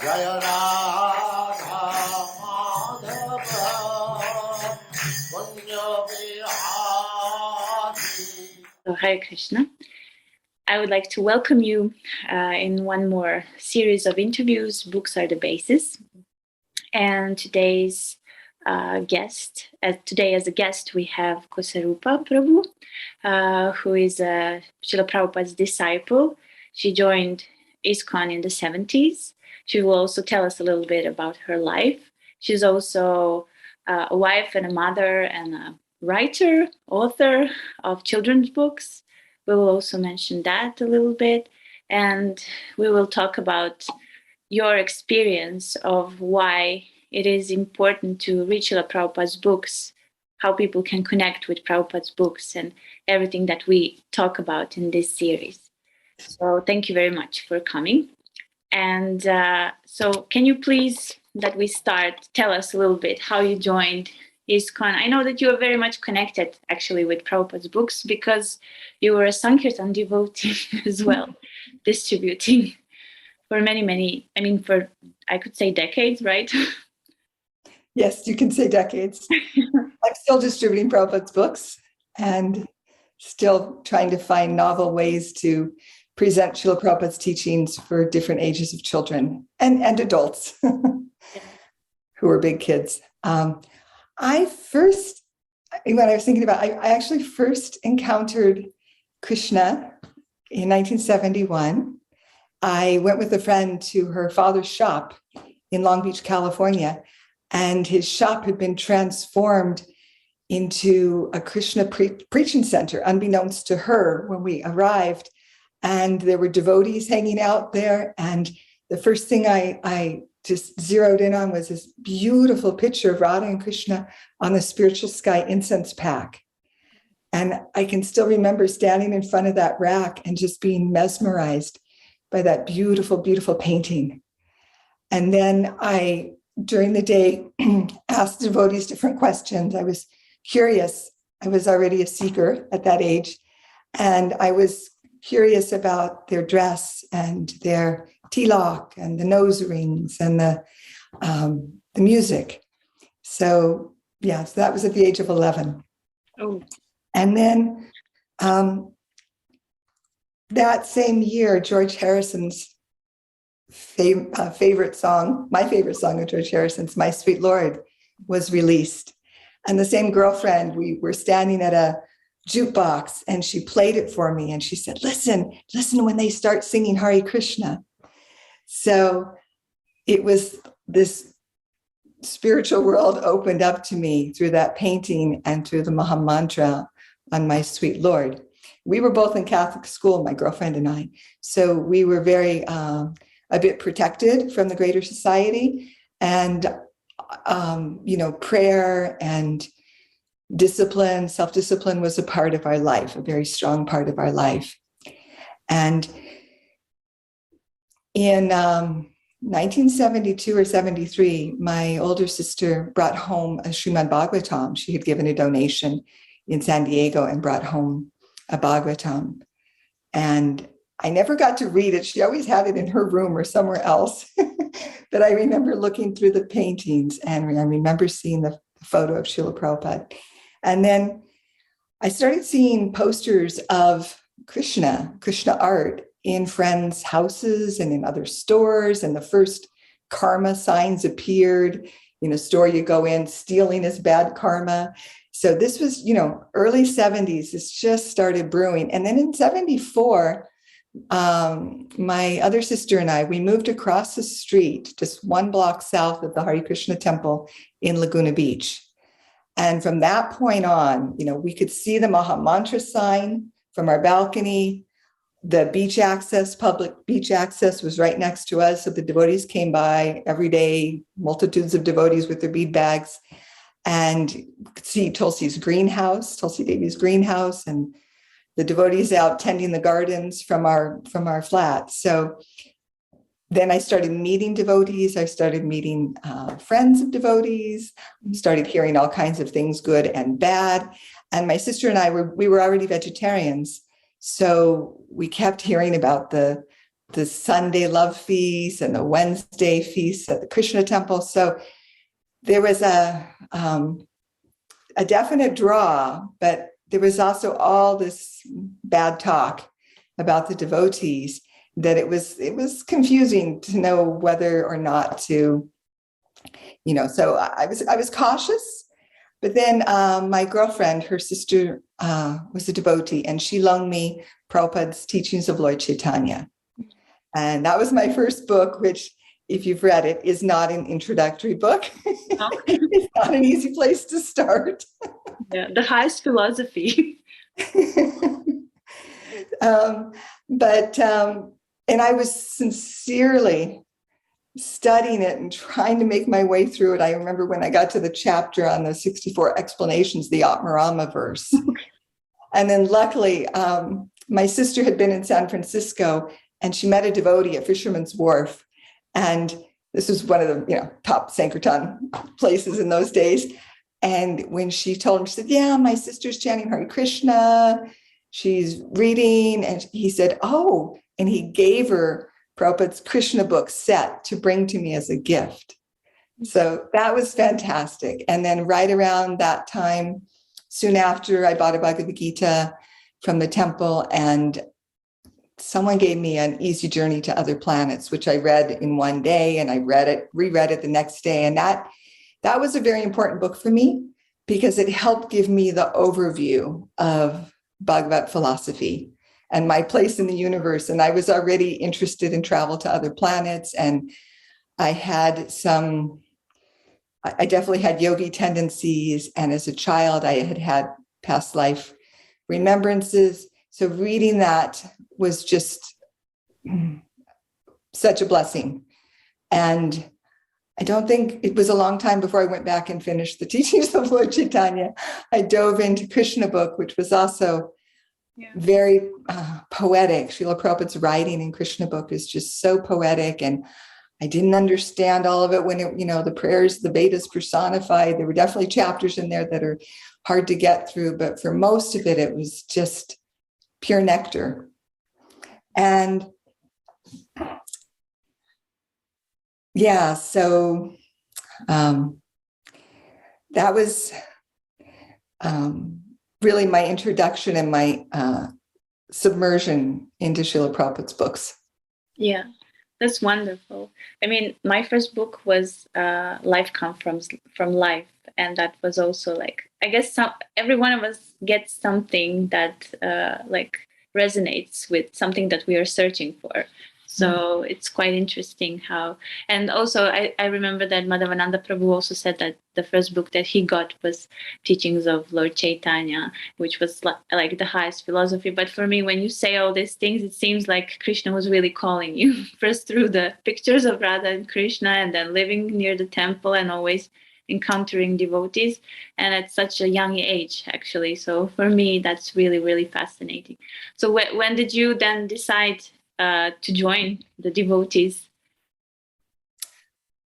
Jaya Radha Madhava Kunja Vihari. So, Hare Krishna. I would like to welcome you in one more series of interviews. Books are the basis. And today's guest, today as a guest, we have Kosa Rupa Prabhu, who is Srila Prabhupada's disciple. She joined ISKCON in the 70s. She will also tell us a little bit about her life. She's also a wife and a mother and a writer, author of children's books. We will also mention that a little bit. And we will talk about your experience of why it is important to read Srila Prabhupada's books, how people can connect with Prabhupada's books, and everything that we talk about in this series. So thank you very much for coming. And so can you please, that we start, tell us a little bit how you joined ISKCON. I know that you are very much connected actually with Prabhupada's books because you were a Sankirtan devotee as well, distributing for many, I could say decades, right? Yes, you can say decades. I'm still distributing Prabhupada's books and still trying to find novel ways to present Srila Prabhupada's teachings for different ages of children and adults who are big kids. When I was thinking about it, I actually first encountered Krishna in 1971. I went with a friend to her father's shop in Long Beach, California, and his shop had been transformed into a Krishna preaching center, unbeknownst to her when we arrived. And there were devotees hanging out there. And the first thing I just zeroed in on was this beautiful picture of Radha and Krishna on the Spiritual Sky incense pack. And I can still remember standing in front of that rack and just being mesmerized by that beautiful, beautiful painting. And then I, during the day, asked devotees different questions. I was curious. I was already a seeker at that age. And I was curious about their dress and their tilak and the nose rings and the music. So that was at the age of 11. Oh. And then that same year, George Harrison's favorite song, my favorite song of George Harrison's, My Sweet Lord, was released. And the same girlfriend, we were standing at a jukebox and she played it for me and she said, listen when they start singing Hare Krishna. So it was this spiritual world opened up to me through that painting and through the Maha Mantra on My Sweet Lord. We were both in Catholic school, my girlfriend and I. So we were very, a bit protected from the greater society, and, prayer and discipline, self-discipline was a part of our life, a very strong part of our life. And in 1972 or 73, my older sister brought home a Srimad Bhagavatam. She had given a donation in San Diego and brought home a Bhagavatam. And I never got to read it. She always had it in her room or somewhere else. But I remember looking through the paintings and I remember seeing the photo of Srila Prabhupada. And then I started seeing posters of Krishna art in friends' houses and in other stores. And the first karma signs appeared. In a store you go in, stealing is bad karma. So this was, early 70s. This just started brewing. And then in 74, my other sister and I, we moved across the street, just one block south of the Hare Krishna temple in Laguna Beach. And from that point on, we could see the Maha Mantra sign from our balcony. The beach access, public beach access was right next to us. So the devotees came by every day, multitudes of devotees with their bead bags. And you could see Tulsi Devi's greenhouse, and the devotees out tending the gardens from our flat. So then I started meeting devotees. I started meeting friends of devotees, started hearing all kinds of things, good and bad. And my sister and I we were already vegetarians. So we kept hearing about the Sunday love feast and the Wednesday feast at the Krishna temple. So there was a definite draw, but there was also all this bad talk about the devotees that it was confusing to know whether or not to, so I was cautious. But then my girlfriend, her sister was a devotee, and she loaned me Prabhupada's Teachings of Lord Caitanya. And that was my first book, which, if you've read it, is not an introductory book. Oh. It's not an easy place to start. Yeah, the highest philosophy. And I was sincerely studying it and trying to make my way through it. I remember when I got to the chapter on the 64 explanations, the Atmarama verse. And then luckily, my sister had been in San Francisco, and she met a devotee at Fisherman's Wharf. And this was one of the top Sankirtan places in those days. And when she told him, she said, yeah, my sister's chanting Hare Krishna. She's reading. And he said, oh, and he gave her Prabhupada's Krishna book set to bring to me as a gift. So that was fantastic. And then right around that time, soon after, I bought a Bhagavad Gita from the temple, and someone gave me An Easy Journey to Other Planets, which I read in one day, and I reread it the next day. And that was a very important book for me because it helped give me the overview of Bhagavat philosophy and my place in the universe. And I was already interested in travel to other planets. And I definitely had yogi tendencies. And as a child, I had past life remembrances. So reading that was just such a blessing. And I don't think it was a long time before I went back and finished the Teachings of Lord Caitanya. I dove into Krishna book, which was also very poetic. Srila Prabhupada's writing in Krishna book is just so poetic. And I didn't understand all of it when the prayers, the Vedas personified. There were definitely chapters in there that are hard to get through, but for most of it, it was just pure nectar. And so that was really my introduction and my submersion into Srila Prabhupada's books. Yeah, that's wonderful. I mean, my first book was Life Comes from Life. And that was also I guess every one of us gets something that resonates with something that we are searching for. So it's quite interesting how, and also I remember that Madhavananda Prabhu also said that the first book that he got was Teachings of Lord Caitanya, which was like the highest philosophy. But for me, when you say all these things, it seems like Krishna was really calling you first through the pictures of Radha and Krishna, and then living near the temple and always encountering devotees, and at such a young age, actually. So for me, that's really, really fascinating. So when did you then decide to join the devotees?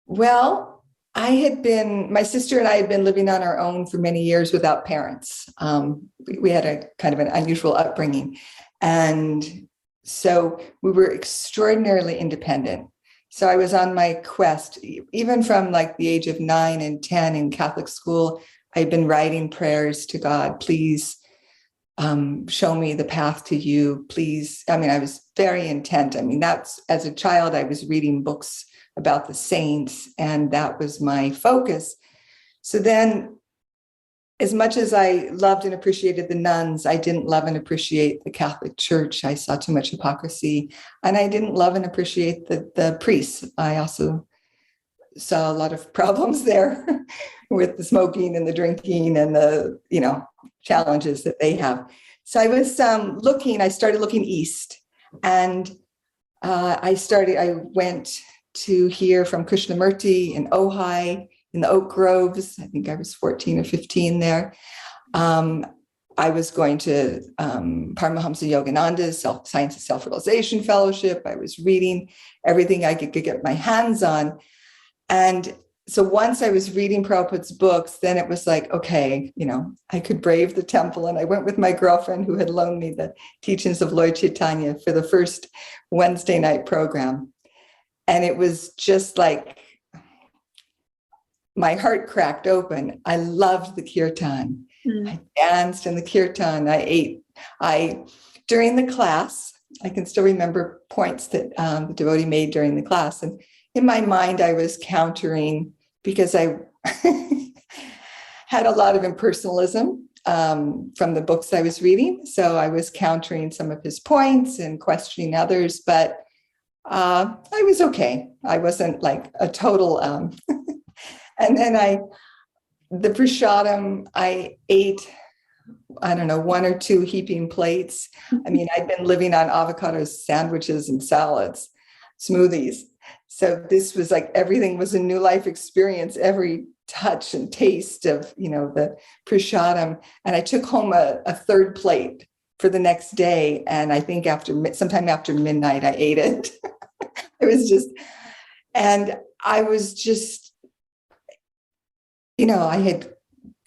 Well, my sister and I had been living on our own for many years without parents. We had a kind of an unusual upbringing. And so we were extraordinarily independent. So I was on my quest, even from the age of 9 and 10 in Catholic school. I'd been writing prayers to God, please show me the path to you, please. I mean, I was very intent. I mean, that's, as a child, I was reading books about the saints, and that was my focus. So then, as much as I loved and appreciated the nuns, I didn't love and appreciate the Catholic Church. I saw too much hypocrisy, and I didn't love and appreciate the priests. I also saw a lot of problems there with the smoking and the drinking and the, challenges that they have. So I was I started looking east, and I went to hear from Krishnamurti in Ojai, in the Oak Groves. I think I was 14 or 15 there. I was going to Paramahamsa Yogananda's Science of Self-Realization Fellowship. I was reading everything I could get my hands on. And so once I was reading Prabhupada's books, then it was like, okay, I could brave the temple. And I went with my girlfriend who had loaned me the teachings of Lord Caitanya for the first Wednesday night program. And it was just like my heart cracked open. I loved the kirtan. I danced in the kirtan. I ate. During the class, I can still remember points that the devotee made during the class. And in my mind, I was countering because I had a lot of impersonalism from the books I was reading. So I was countering some of his points and questioning others, but I was okay. I wasn't like a total. And then the prasadam, I ate, I don't know, 1 or 2 heaping plates. I mean, I'd been living on avocado sandwiches and salads, smoothies. So this was like, everything was a new life experience, every touch and taste of, the prasadam. And I took home a 3rd plate for the next day. And I think sometime after midnight, I ate it. It was just, and I was just, I had,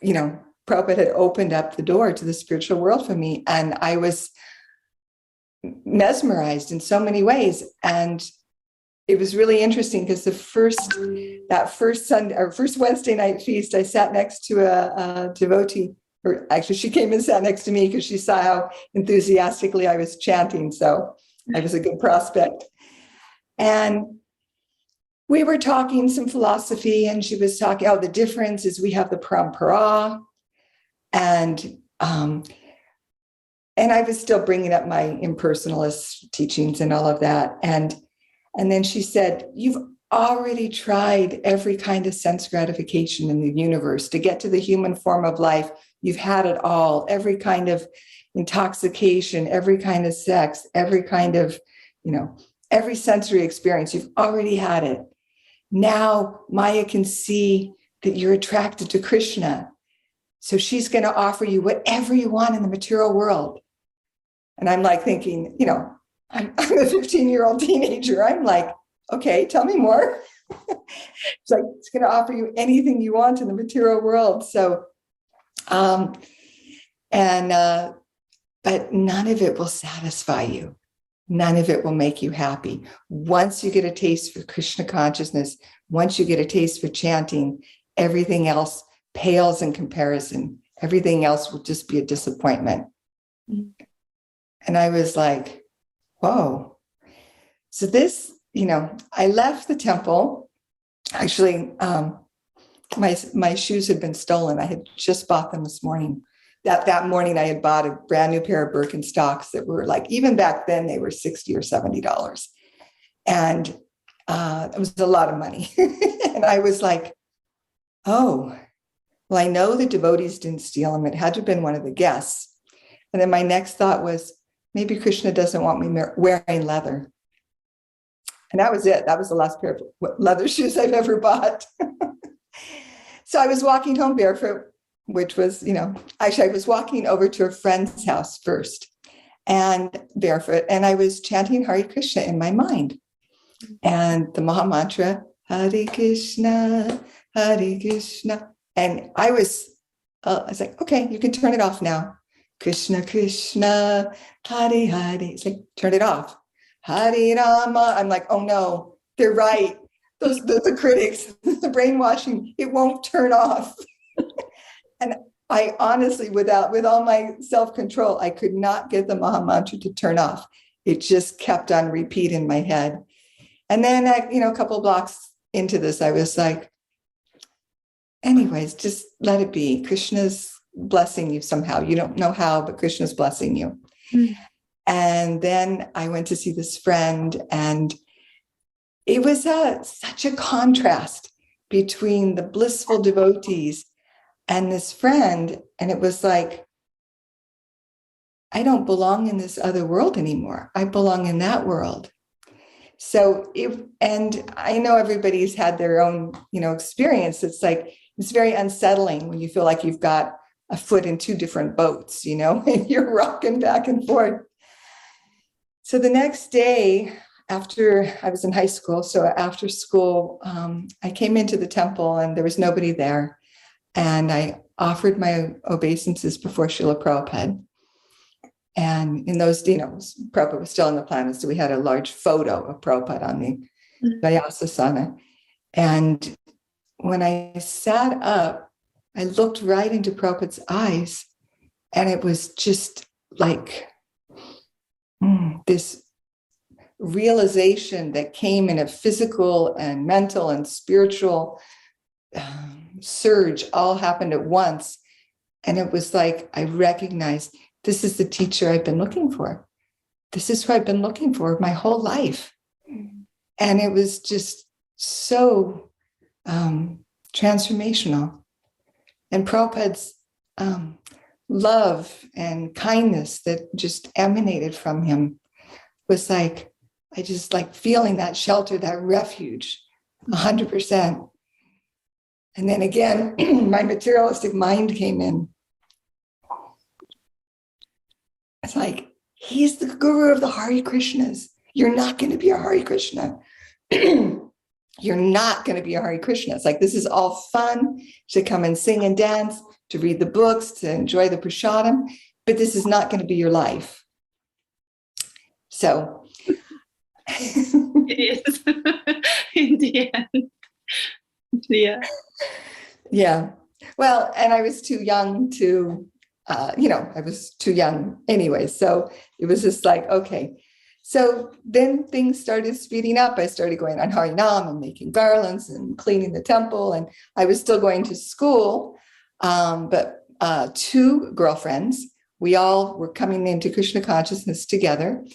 Prabhupada had opened up the door to the spiritual world for me. And I was mesmerized in so many ways. And it was really interesting because that first Wednesday night feast, I sat next to a devotee, or actually she came and sat next to me because she saw how enthusiastically I was chanting. So I was a good prospect. And we were talking some philosophy, and she was talking, the difference is we have the parampara. And I was still bringing up my impersonalist teachings and all of that. And then she said, you've already tried every kind of sense gratification in the universe to get to the human form of life. You've had it all, every kind of intoxication, every kind of sex, every kind of, every sensory experience. You've already had it. Now Maya can see that you're attracted to Krishna. So she's going to offer you whatever you want in the material world. And I'm like thinking, I'm a 15-year-old teenager. I'm like, okay, tell me more. It's like, it's going to offer you anything you want in the material world. So, but none of it will satisfy you. None of it will make you happy. Once you get a taste for Krishna consciousness, once you get a taste for chanting, everything else pales in comparison. Everything else will just be a disappointment. Mm-hmm. And I was like, whoa. So this, I left the temple. Actually, my shoes had been stolen. I had just bought them this morning. That morning, I had bought a brand new pair of Birkenstocks that were like, even back then, they were $60 or $70. And it was a lot of money. And I was like, oh, well, I know the devotees didn't steal them. It had to have been one of the guests. And then my next thought was, maybe Krishna doesn't want me wearing leather. And that was it. That was the last pair of leather shoes I've ever bought. So I was walking home barefoot, which was, actually I was walking over to a friend's house first and barefoot. And I was chanting Hare Krishna in my mind. And the Maha Mantra, Hare Krishna, Hare Krishna. And I was like, okay, you can turn it off now. Krishna, Krishna, Hare Hare. It's like, turn it off. Hare Rama. I'm like, oh no, they're right. The critics, the brainwashing, it won't turn off. And I honestly, with all my self-control, I could not get the Maha Mantra to turn off. It just kept on repeat in my head. And then, a couple of blocks into this, I was like, anyways, just let it be. Krishna's blessing you somehow. You don't know how, but Krishna's blessing you. Mm-hmm. And then I went to see this friend, and it was such a contrast between the blissful devotees and this friend. And it was like, I don't belong in this other world anymore. I belong in that world. So and I know everybody's had their own, experience. It's like, it's very unsettling when you feel like you've got a foot in 2 different boats, and you're rocking back and forth. So the next day after I was in high school, so after school, I came into the temple and there was nobody there. And I offered my obeisances before Srila Prabhupada. And in those, Prabhupada was still on the planet, so we had a large photo of Prabhupada on the Vyasasana. And when I sat up, I looked right into Prabhupada's eyes, and it was just like this realization that came in a physical and mental and spiritual surge, all happened at once. And it was like I recognized, this is the teacher I've been looking for. This is who I've been looking for my whole life. And it was just so transformational. And Prabhupada's love and kindness that just emanated from him was like, I just like feeling that shelter, that refuge, 100%. And then again, my materialistic mind came in. It's like, he's the guru of the Hare Krishnas. You're not going to be a Hare Krishna. You're not going to be a Hare Krishna. It's like, this is all fun to come and sing and dance, to read the books, to enjoy the prasadam, but this is not going to be your life. So. It is in the end. Yeah. Yeah. Well, and I was too young to, I was too young anyway. So it was just like, okay. So then things started speeding up. I started going on Harinam and making garlands and cleaning the temple. And I was still going to school. But two girlfriends, we all were coming into Krishna consciousness together.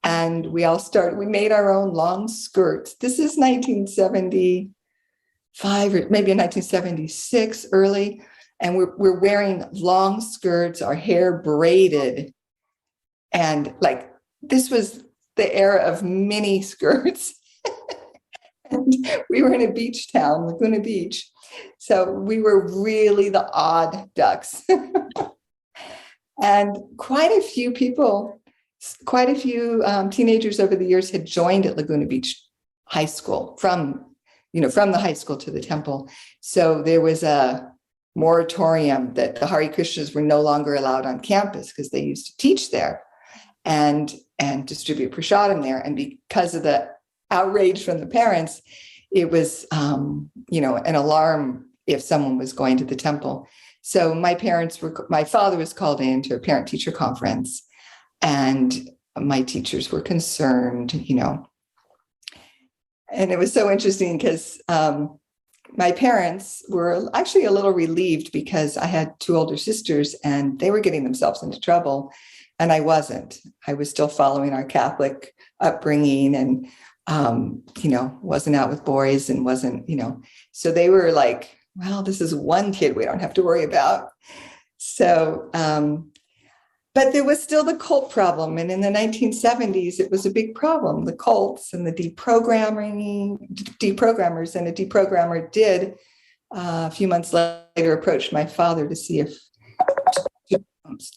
And we made our own long skirts. This is 1975 or maybe 1976 early. And we're wearing long skirts, our hair braided. And like, this was the era of mini skirts. And we were in a beach town, Laguna Beach. So we were really the odd ducks. And quite a few teenagers over the years had joined at Laguna Beach High School from the high school to the temple. So there was a moratorium that the Hare Krishnas were no longer allowed on campus because they used to teach there and distribute prasadam there. And because of the outrage from the parents, it was, an alarm if someone was going to the temple. So my father was called in to a parent-teacher conference, and my teachers were concerned, And it was so interesting because my parents were actually a little relieved because I had two older sisters and they were getting themselves into trouble. And I wasn't. I was still following our Catholic upbringing and, wasn't out with boys and wasn't, So they were like, well, this is one kid we don't have to worry about. So, but there was still the cult problem. And in the 1970s, it was a big problem, the cults and the deprogrammers. And a deprogrammer did, a few months later, approach my father to see if,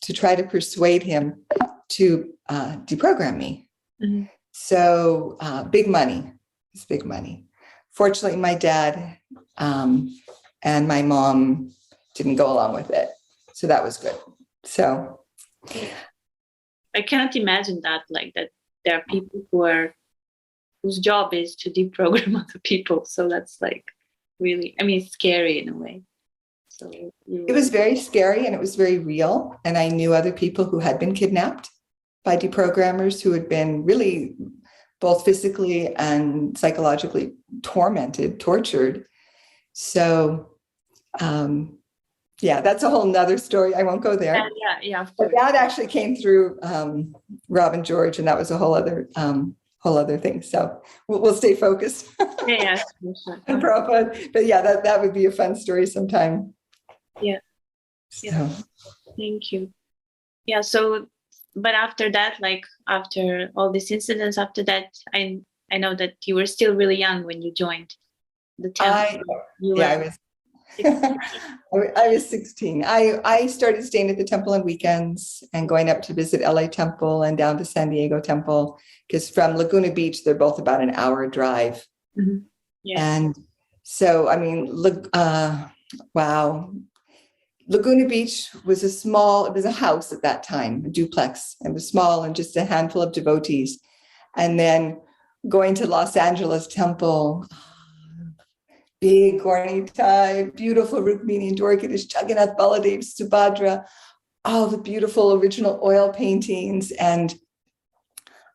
to try to persuade him to deprogram me. Mm-hmm. So big money. It's big money. Fortunately, my dad and my mom didn't go along with it. So that was good. So I cannot imagine that there are people whose job is to deprogram other people. So that's really, it's scary in a way. So it was very scary and it was very real. And I knew other people who had been kidnapped by deprogrammers who had been really both physically and psychologically tortured. So, that's a whole nother story. I won't go there. Yeah. But that actually came through Robin George, and that was a whole other thing. So we'll stay focused. Yeah. On Prabhupada. But that would be a fun story sometime. Yeah. So. Yeah. Thank you. Yeah. So, but after that, after all these incidents, after that, I know that you were still really young when you joined the temple. I was 16. I started staying at the temple on weekends and going up to visit LA Temple and down to San Diego Temple, because from Laguna Beach, they're both about an hour drive. Mhm. Yeah. And so, I mean, wow. Laguna Beach was it was a house at that time, a duplex. It was small and just a handful of devotees. And then going to Los Angeles Temple, big Gornitai, beautiful Rukmini and Dwarkadish, Jagannath, Baladev, Subhadra, all the beautiful original oil paintings, and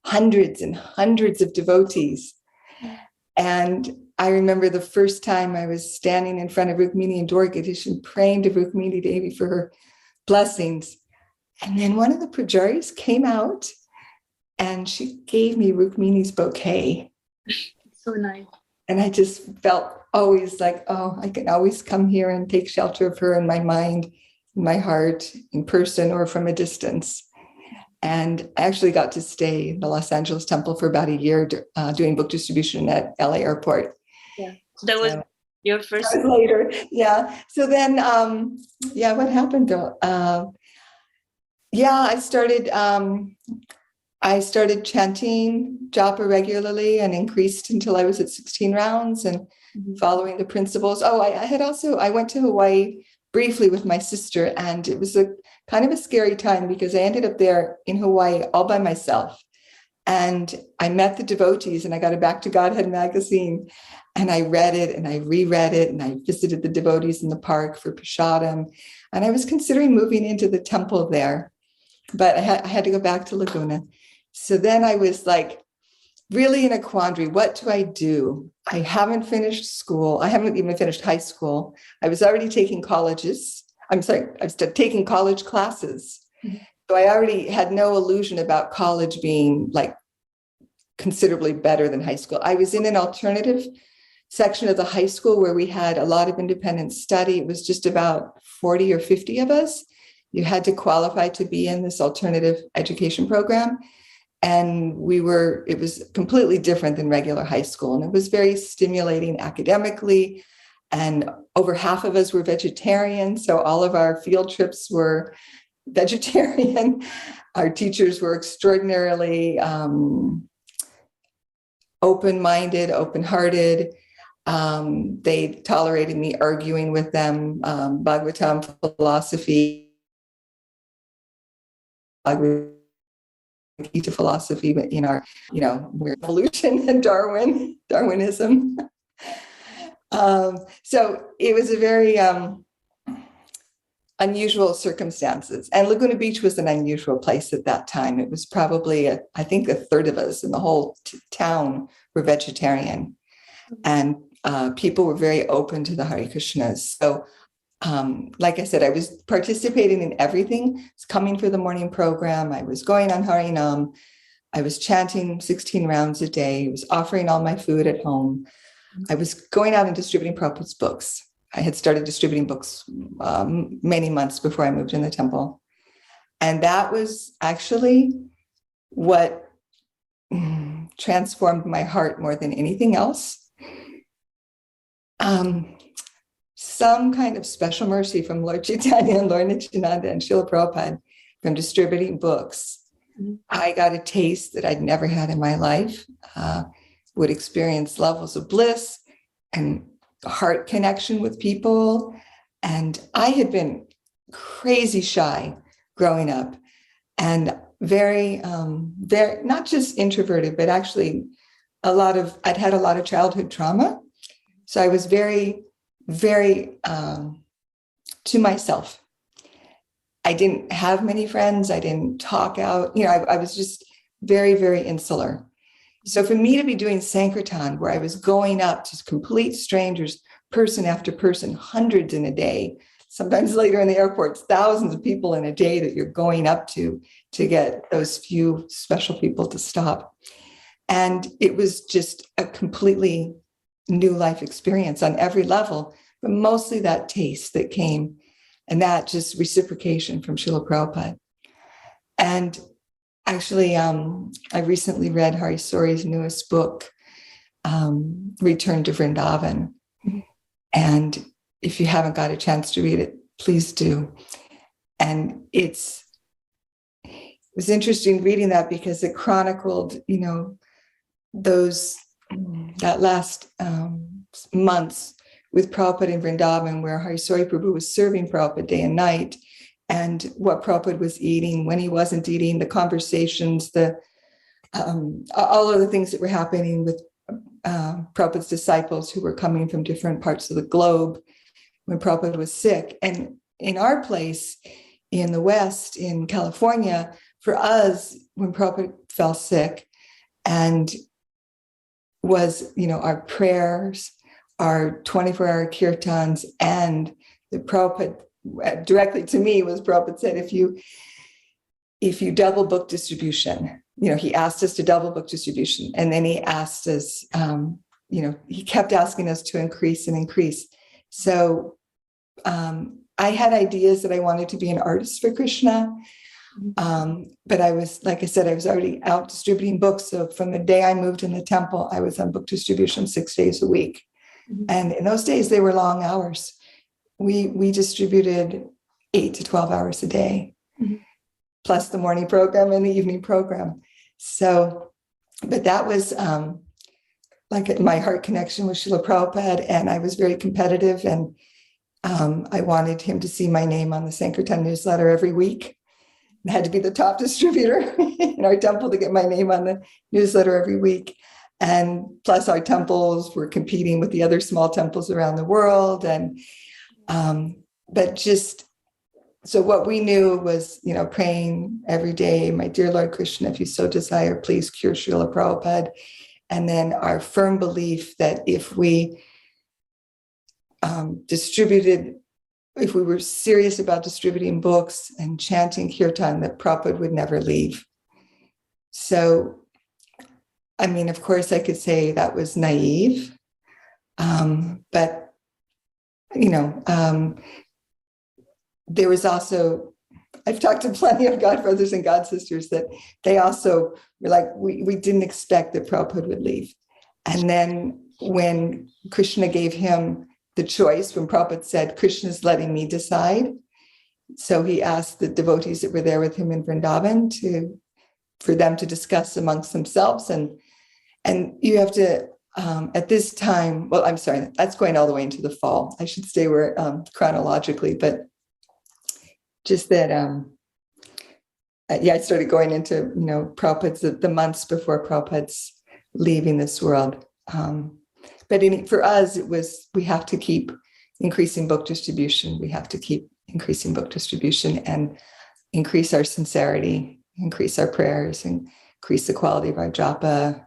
hundreds and hundreds of devotees. And I remember the first time I was standing in front of Rukmini and Dwarkadish and praying to Rukmini Devi for her blessings. And then one of the pujaris came out and she gave me Rukmini's bouquet. So nice. And I just felt always like, oh, I can always come here and take shelter of her in my mind, in my heart, in person or from a distance. And I actually got to stay in the Los Angeles Temple for about a year doing book distribution at LA Airport. Yeah. So that was your first. That was later. Yeah. So then, what happened though? I started chanting japa regularly and increased until I was at 16 rounds and following the principles. Oh, I went to Hawaii briefly with my sister, and it was a kind of a scary time because I ended up there in Hawaii all by myself. And I met the devotees, and I got a Back to Godhead magazine, and I read it and I reread it, and I visited the devotees in the park for prasadam. And I was considering moving into the temple there, but I had to go back to Laguna. So then I was like really in a quandary. What do I do? I haven't finished school. I haven't even finished high school. I was already taking colleges. I was taking college classes. So I already had no illusion about college being like considerably better than high school. I was in an alternative section of the high school where we had a lot of independent study. It was just about 40 or 50 of us. You had to qualify to be in this alternative education program. And it was completely different than regular high school. And it was very stimulating academically. And over half of us were vegetarian. So all of our field trips were vegetarian. Our teachers were extraordinarily open-minded, open-hearted. They tolerated me arguing with them, Bhagavatam philosophy, Gita philosophy, but in our, we're evolution and Darwinism. So it was a very unusual circumstances. And Laguna Beach was an unusual place at that time. It was probably, I think, a third of us in the whole town were vegetarian. And people were very open to the Hare Krishnas. So like I said, I was participating in everything. I was coming for the morning program. I was going on Harinam. I was chanting 16 rounds a day. I was offering all my food at home. I was going out and distributing Prabhupada's books. I had started distributing books many months before I moved in the temple. And that was actually what transformed my heart more than anything else. Some kind of special mercy from Lord Caitanya and Lord Nityananda and Srila Prabhupada from distributing books. I got a taste that I'd never had in my life, would experience levels of bliss and heart connection with people. And I had been crazy shy growing up and very, not just introverted, but actually I'd had a lot of childhood trauma. So I was very to myself. I didn't have many friends. I didn't talk out. I was just very, very insular. So for me to be doing Sankirtan, where I was going up to complete strangers, person after person, hundreds in a day, sometimes later in the airports, thousands of people in a day that you're going up to get those few special people to stop. And it was just a completely new life experience on every level, but mostly that taste that came and that just reciprocation from Srila Prabhupada. And actually, I recently read Hari Sori's newest book, Return to Vrindavan. And if you haven't got a chance to read it, please do. And it was interesting reading that because it chronicled, that last months with Prabhupada in Vrindavan, where Harisori Prabhu was serving Prabhupada day and night, and what Prabhupada was eating, when he wasn't eating, the conversations, all of the things that were happening with Prabhupada's disciples who were coming from different parts of the globe when Prabhupada was sick. And in our place in the West, in California, for us, when Prabhupada fell sick, and was, our prayers, our 24-hour kirtans, and the Prabhupada, directly to me, was Prabhupada said, if you double book distribution, he asked us to double book distribution, and then he asked us, he kept asking us to increase and increase. So I had ideas that I wanted to be an artist for Krishna. But I was, like I said, I was already out distributing books. So from the day I moved in the temple, I was on book distribution 6 days a week. Mm-hmm. And in those days, they were long hours. We distributed 8 to 12 hours a day, mm-hmm. plus the morning program and the evening program. So, but that was like my heart connection with Srila Prabhupada, and I was very competitive, and I wanted him to see my name on the Sankirtan newsletter every week. I had to be the top distributor in our temple to get my name on the newsletter every week. And plus our temples were competing with the other small temples around the world. And, but just, so what we knew was, praying every day, my dear Lord Krishna, if you so desire, please cure Srila Prabhupada. And then our firm belief that if we if we were serious about distributing books and chanting kirtan, that Prabhupada would never leave. So, of course, I could say that was naive, but, there was also, I've talked to plenty of God brothers and God sisters that they also were like, we didn't expect that Prabhupada would leave. And then when Krishna gave him the choice, when Prabhupada said, Krishna's letting me decide. So he asked the devotees that were there with him in Vrindavan for them to discuss amongst themselves. And you have to, at this time, well, I'm sorry, that's going all the way into the fall. I should stay where chronologically, but just that, I started going into, Prabhupada's, the months before Prabhupada's leaving this world. But for us, it was, we have to keep increasing book distribution. We have to keep increasing book distribution and increase our sincerity, increase our prayers, increase the quality of our japa,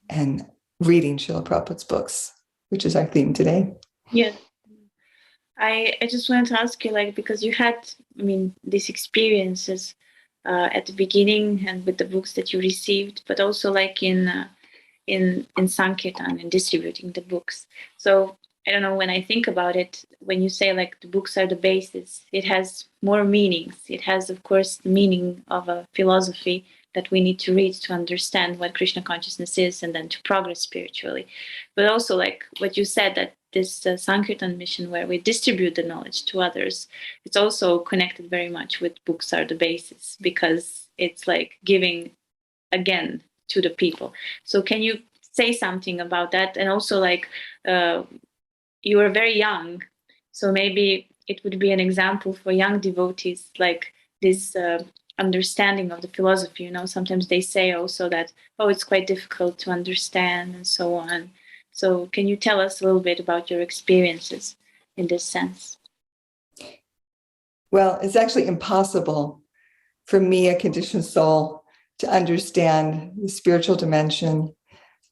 and reading Srila Prabhupada's books, which is our theme today. Yeah. I just wanted to ask you, because you had, these experiences at the beginning and with the books that you received, but also in Sankirtan and distributing the books. So I don't know, when I think about it, when you say the books are the basis, it has more meanings. It has, of course, the meaning of a philosophy that we need to read to understand what Krishna consciousness is and then to progress spiritually. But also what you said, that this Sankirtan mission where we distribute the knowledge to others, it's also connected very much with books are the basis, because it's giving again to the people. So can you say something about that? And also you were very young, so maybe it would be an example for young devotees, this understanding of the philosophy. Sometimes they say also that, it's quite difficult to understand and so on. So can you tell us a little bit about your experiences in this sense? Well, it's actually impossible for me, a conditioned soul, to understand the spiritual dimension,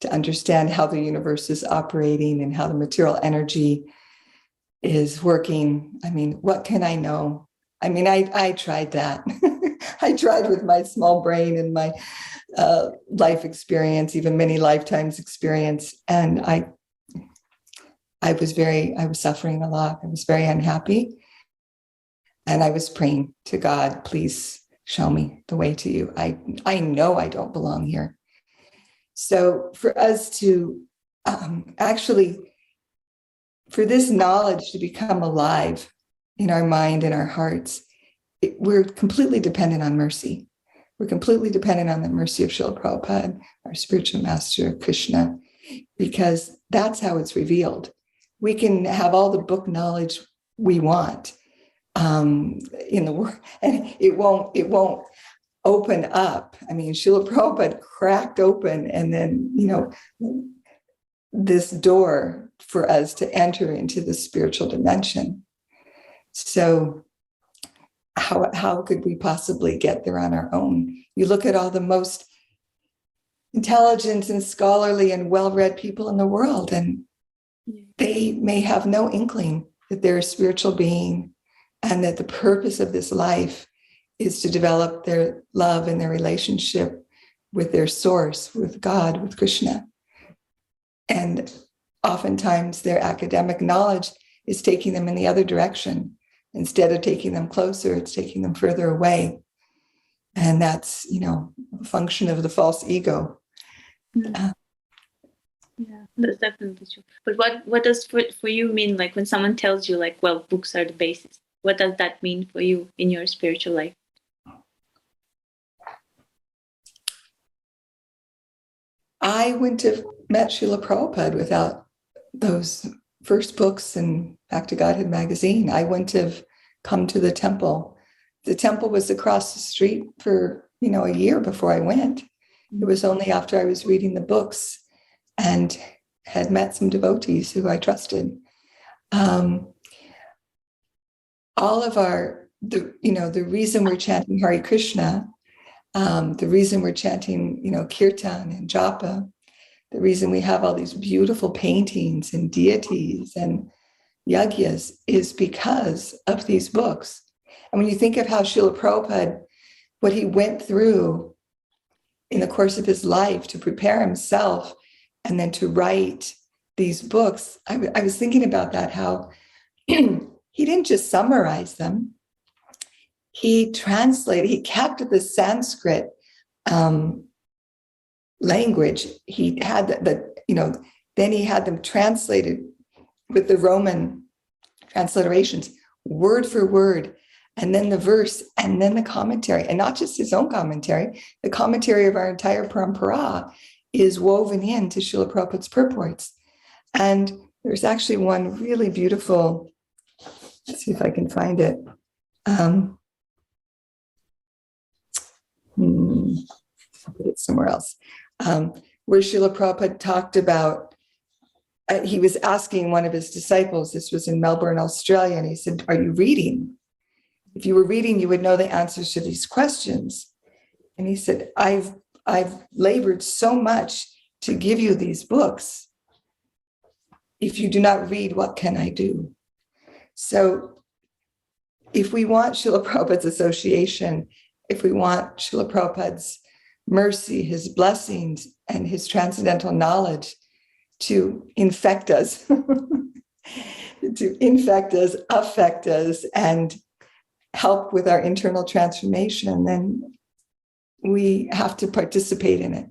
to understand how the universe is operating and how the material energy is working. What can I know? I tried that. I tried with my small brain and my life experience, even many lifetimes experience. And I was suffering a lot. I was very unhappy. And I was praying to God, please show me the way to you. I know I don't belong here. So for us to actually for this knowledge to become alive in our mind and our hearts, we're completely dependent on mercy. We're completely dependent on the mercy of Srila Prabhupada, our spiritual master, Krishna, because that's how it's revealed. We can have all the book knowledge we want in the world, and it won't open up. I mean, Srila Prabhupada cracked open, and then, this door for us to enter into the spiritual dimension. So how could we possibly get there on our own? You look at all the most intelligent and scholarly and well-read people in the world, and they may have no inkling that they're a spiritual being and that the purpose of this life is to develop their love and their relationship with their source, with God, with Krishna. And oftentimes their academic knowledge is taking them in the other direction. Instead of taking them closer, it's taking them further away. And that's, a function of the false ego. Yeah, that's definitely true. But what does for you mean, like when someone tells you, like, well, books are the basis? What does that mean for you in your spiritual life? I wouldn't have met Srila Prabhupada without those first books in Back to Godhead magazine. I wouldn't have come to the temple. The temple was across the street for, a year before I went. It was only after I was reading the books and had met some devotees who I trusted. All of the reason we're chanting Hare Krishna, the reason we're chanting, kirtan and japa, the reason we have all these beautiful paintings and deities and yagyas is because of these books. And when you think of how Srila Prabhupada, what he went through in the course of his life to prepare himself and then to write these books, I was thinking about that, how he didn't just summarize them. He translated, he kept the Sanskrit language. He had then he had them translated with the Roman transliterations, word for word, and then the verse, and then the commentary, and not just his own commentary. The commentary of our entire parampara is woven into Srila Prabhupada's purports. And there's actually one really beautiful, let's see if I can find it. I'll put it somewhere else. Where Srila Prabhupada talked about, he was asking one of his disciples, this was in Melbourne, Australia, and he said, "Are you reading? If you were reading, you would know the answers to these questions." And he said, I've labored so much to give you these books. If you do not read, what can I do? So if we want Srila Prabhupada's association, if we want Srila Prabhupada's mercy, his blessings, and his transcendental knowledge to infect us, affect us, and help with our internal transformation, then we have to participate in it.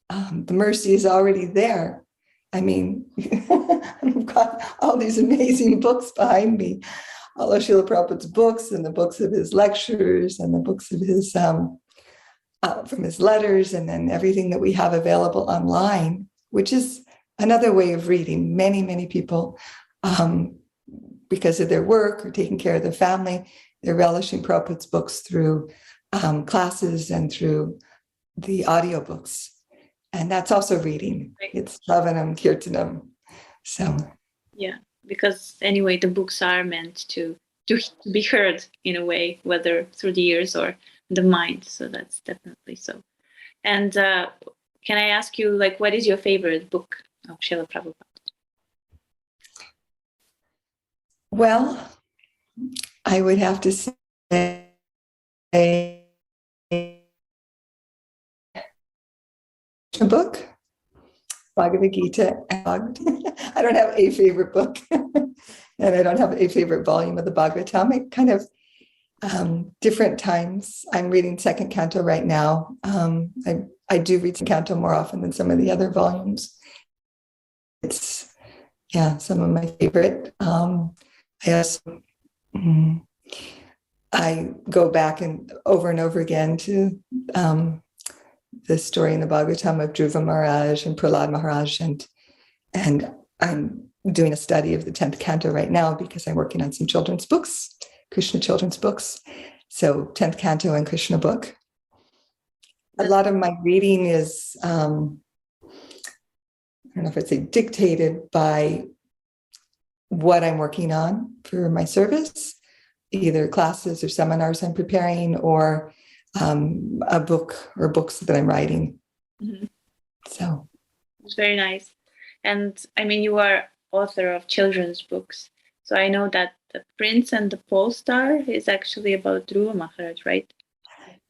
The mercy is already there. I mean, I've got all these amazing books behind me, all of Srila Prabhupada's books and the books of his lectures and the books of his from his letters, and then everything that we have available online, which is another way of reading. Many, many people, because of their work or taking care of their family, they're relishing Prabhupada's books through classes and through the audiobooks. And that's also reading. Right. It's Shravanam, Kirtanam. So yeah, because anyway, the books are meant to be heard in a way, whether through the ears or the mind. So that's definitely so. And can I ask you, like, what is your favorite book of Srila Prabhupada? Well, I would have to say a book, Bhagavad Gita. I don't have a favorite book, and I don't have a favorite volume of the Bhagavatam. It kind of different times. I'm reading second canto right now. I do read second canto more often than some of the other volumes. It's Yeah, some of my favorite. I also I go back and over again to the story in the Bhagavatam of Dhruva Maharaj and Prahlad Maharaj, and I'm doing a study of the 10th canto right now because I'm working on some children's books, Krishna children's books. So 10th canto and Krishna book. A lot of my reading is, I don't know if I'd say dictated by what I'm working on for my service, either classes or seminars I'm preparing, or a book or books that I'm writing. Mm-hmm. So it's very nice. And I mean, you are author of children's books. So I know that The Prince and the Pole Star is actually about Dhruva Maharaj, right?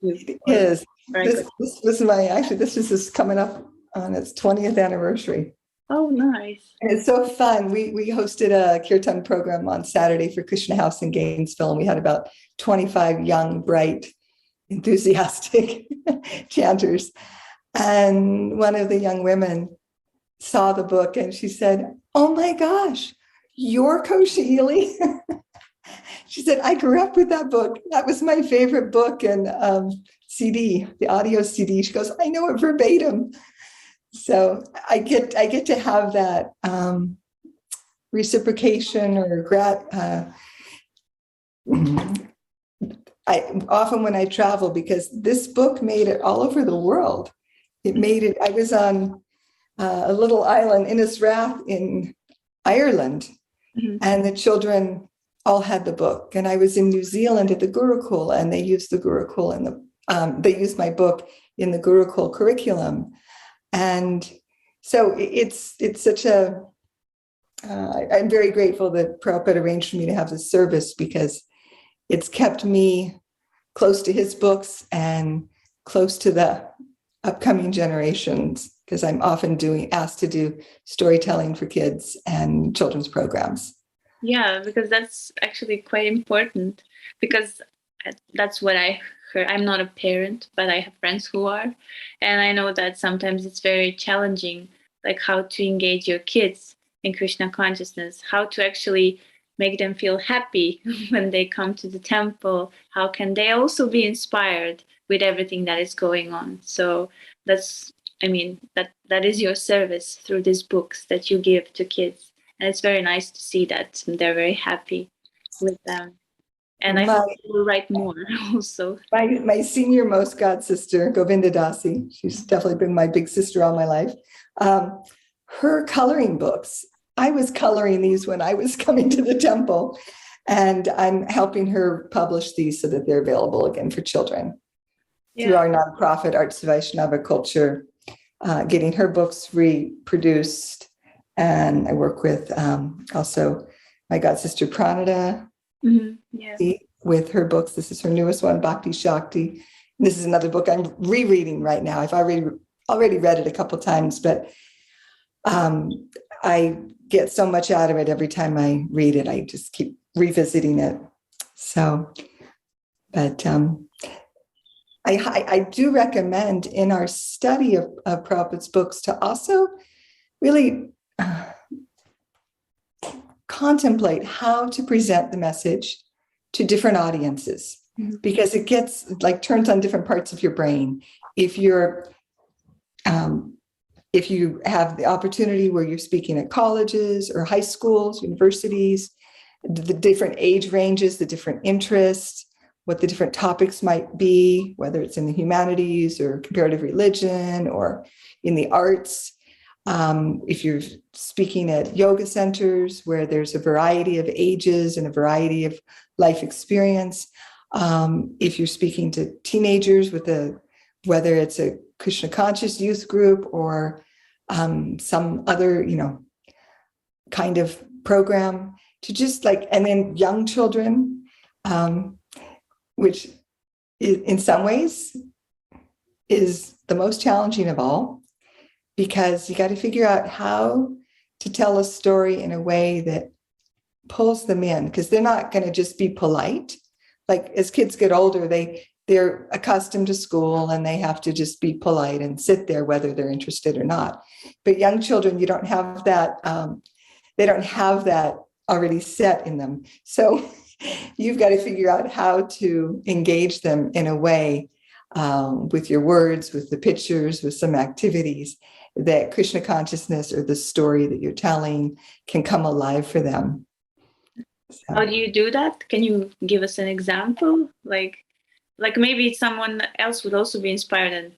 it is. This was this is coming up on its 20th anniversary. Oh, nice. And it's so fun. We hosted a kirtan program on Saturday for Krishna House in Gainesville, and we had about 25 young, bright, enthusiastic chanters. And one of the young women saw the book and she said, "Oh my gosh, you're Kosha Ely?" She said, "I grew up with that book. That was my favorite book." And CD, the audio CD. She goes, "I know it verbatim." So I get to have that reciprocation or I often when I travel, because this book made it all over the world. It made it. I was on a little island, Innisrath in Ireland, Mm-hmm. and the children all had the book. And I was in New Zealand at the Gurukul, and they used the Gurukul and they used my book in the Gurukul curriculum. And so it's such a, I'm very grateful that Prabhupada arranged for me to have this service, because it's kept me close to his books and close to the upcoming generations, because I'm often asked to do storytelling for kids and children's programs. Yeah, because that's actually quite important, because that's what I heard. I'm not a parent, but I have friends who are. And I know that sometimes it's very challenging, like how to engage your kids in Krishna consciousness, how to actually make them feel happy when they come to the temple. How can they also be inspired with everything that is going on? So that's, I mean, that is your service through these books that you give to kids. And it's very nice to see that they're very happy with them. And I hope you will write more also. My senior most god sister, Govinda Dasi, she's definitely been my big sister all my life. Her coloring books, I was coloring these when I was coming to the temple, and I'm helping her publish these so that they're available again for children through our nonprofit Arts Vaishnava Culture, getting her books reproduced. And I work with also my god sister Pranada. Mm-hmm. Yeah. With her books. This is her newest one, Bhakti Shakti. This is another book I'm rereading right now. I've already read it a couple times, but I get so much out of it every time I read it. I just keep revisiting it. So, but I do recommend in our study of Prabhupada's books to also really contemplate how to present the message to different audiences, because it gets like turns on different parts of your brain. If you have the opportunity where you're speaking at colleges or high schools, universities, the different age ranges, the different interests, what the different topics might be, whether it's in the humanities or comparative religion or in the arts. If you're speaking at yoga centers where there's a variety of ages and a variety of life experience, if you're speaking to teenagers whether it's a Krishna conscious youth group or some other, kind of program, to just and then young children, which in some ways is the most challenging of all, because you got to figure out how to tell a story in a way that pulls them in, because they're not going to just be polite. Like as kids get older, they're accustomed to school and they have to just be polite and sit there whether they're interested or not. But young children, you don't have that they don't have that already set in them. So you've got to figure out how to engage them in a way with your words, with the pictures, with some activities that Krishna consciousness or the story that you're telling can come alive for them. So. How do you do that? Can you give us an example? Like maybe someone else would also be inspired and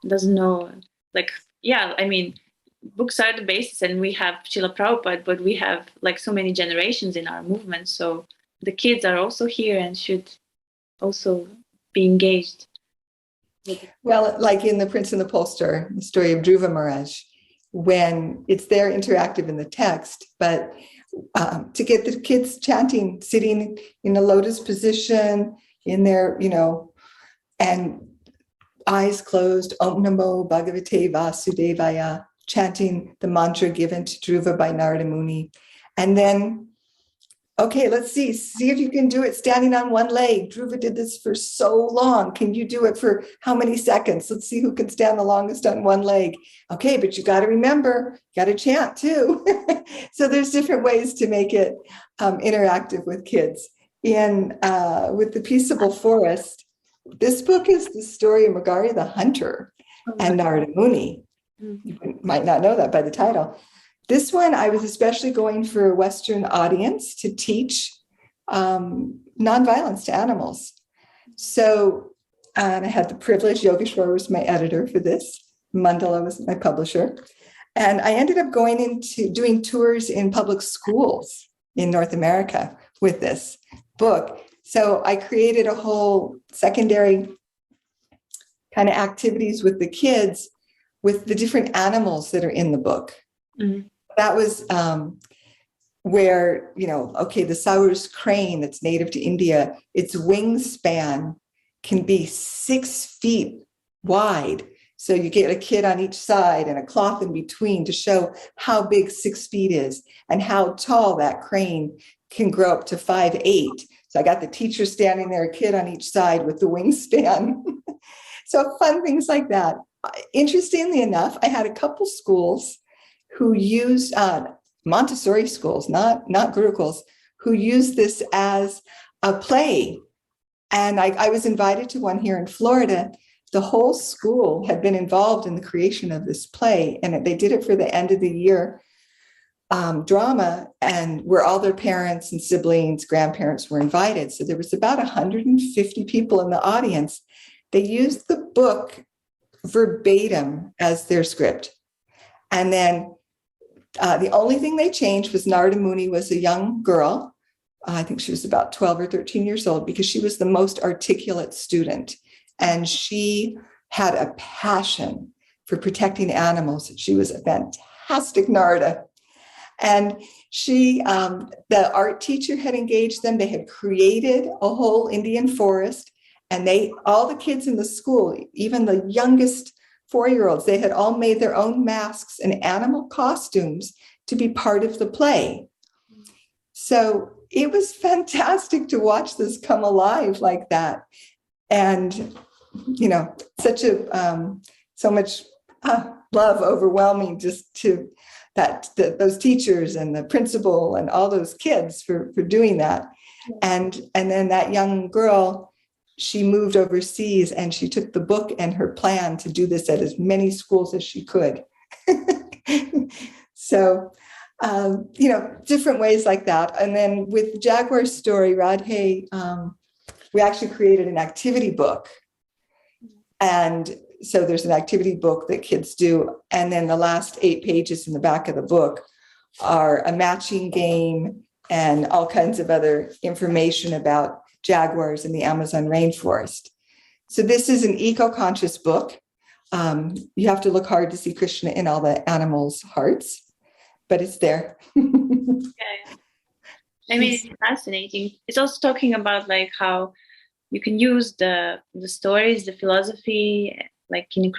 doesn't know. Like, yeah, I mean, books are the basis, and we have Srila Prabhupada, but we have like so many generations in our movement. So the kids are also here and should also be engaged. Well, like in The Prince and the Pollster, the story of Dhruva Maharaj, when it's there interactive in the text, but to get the kids chanting, sitting in a lotus position, in their, and eyes closed, Om Namo Bhagavate Vasudevaya, chanting the mantra given to Dhruva by Narada Muni. And then, okay, let's see if you can do it standing on one leg. Dhruva did this for so long. Can you do it for how many seconds? Let's see who can stand the longest on one leg. Okay, but you got to remember, you got to chant too. So there's different ways to make it interactive with kids. With The Peaceable Forest, this book is the story of Magari the hunter and Narada Muni. You might not know that by the title. This one, I was especially going for a Western audience to teach nonviolence to animals. So I had the privilege, Yogeshwar was my editor for this, Mandala was my publisher. And I ended up going into doing tours in public schools in North America with this book. So I created a whole secondary kind of activities with the kids with the different animals that are in the book. Mm-hmm. That was where, the Saurus crane that's native to India, its wingspan can be 6 feet wide. So you get a kid on each side and a cloth in between to show how big 6 feet is and how tall that crane can grow up to 5'8". So I got the teacher standing there, a kid on each side with the wingspan. So fun things like that. Interestingly enough, I had a couple schools who used Montessori schools, not Gurukuls, who used this as a play. And I was invited to one here in Florida. The whole school had been involved in the creation of this play, and they did it for the end of the year drama, and where all their parents and siblings, grandparents were invited. So there was about 150 people in the audience. They used the book verbatim as their script. And then the only thing they changed was Narada Muni was a young girl. I think she was about 12 or 13 years old, because she was the most articulate student. And she had a passion for protecting animals. She was a fantastic Narada. And the art teacher had engaged them. They had created a whole Indian forest. And all the kids in the school, even the youngest 4-year-olds, they had all made their own masks and animal costumes to be part of the play. So it was fantastic to watch this come alive like that. And, so much love overwhelming just to those teachers and the principal and all those kids for doing that. And then that young girl, she moved overseas and she took the book and her plan to do this at as many schools as she could. So, different ways like that. And then with Jaguar's story, Radhe, we actually created an activity book. And so there's an activity book that kids do. And then the last 8 pages in the back of the book are a matching game and all kinds of other information about jaguars in the Amazon rainforest. So this is an eco-conscious book. You have to look hard to see Krishna in all the animals' hearts, but it's there. Okay. I mean, it's fascinating. It's also talking about like how you can use the stories, the philosophy, like in a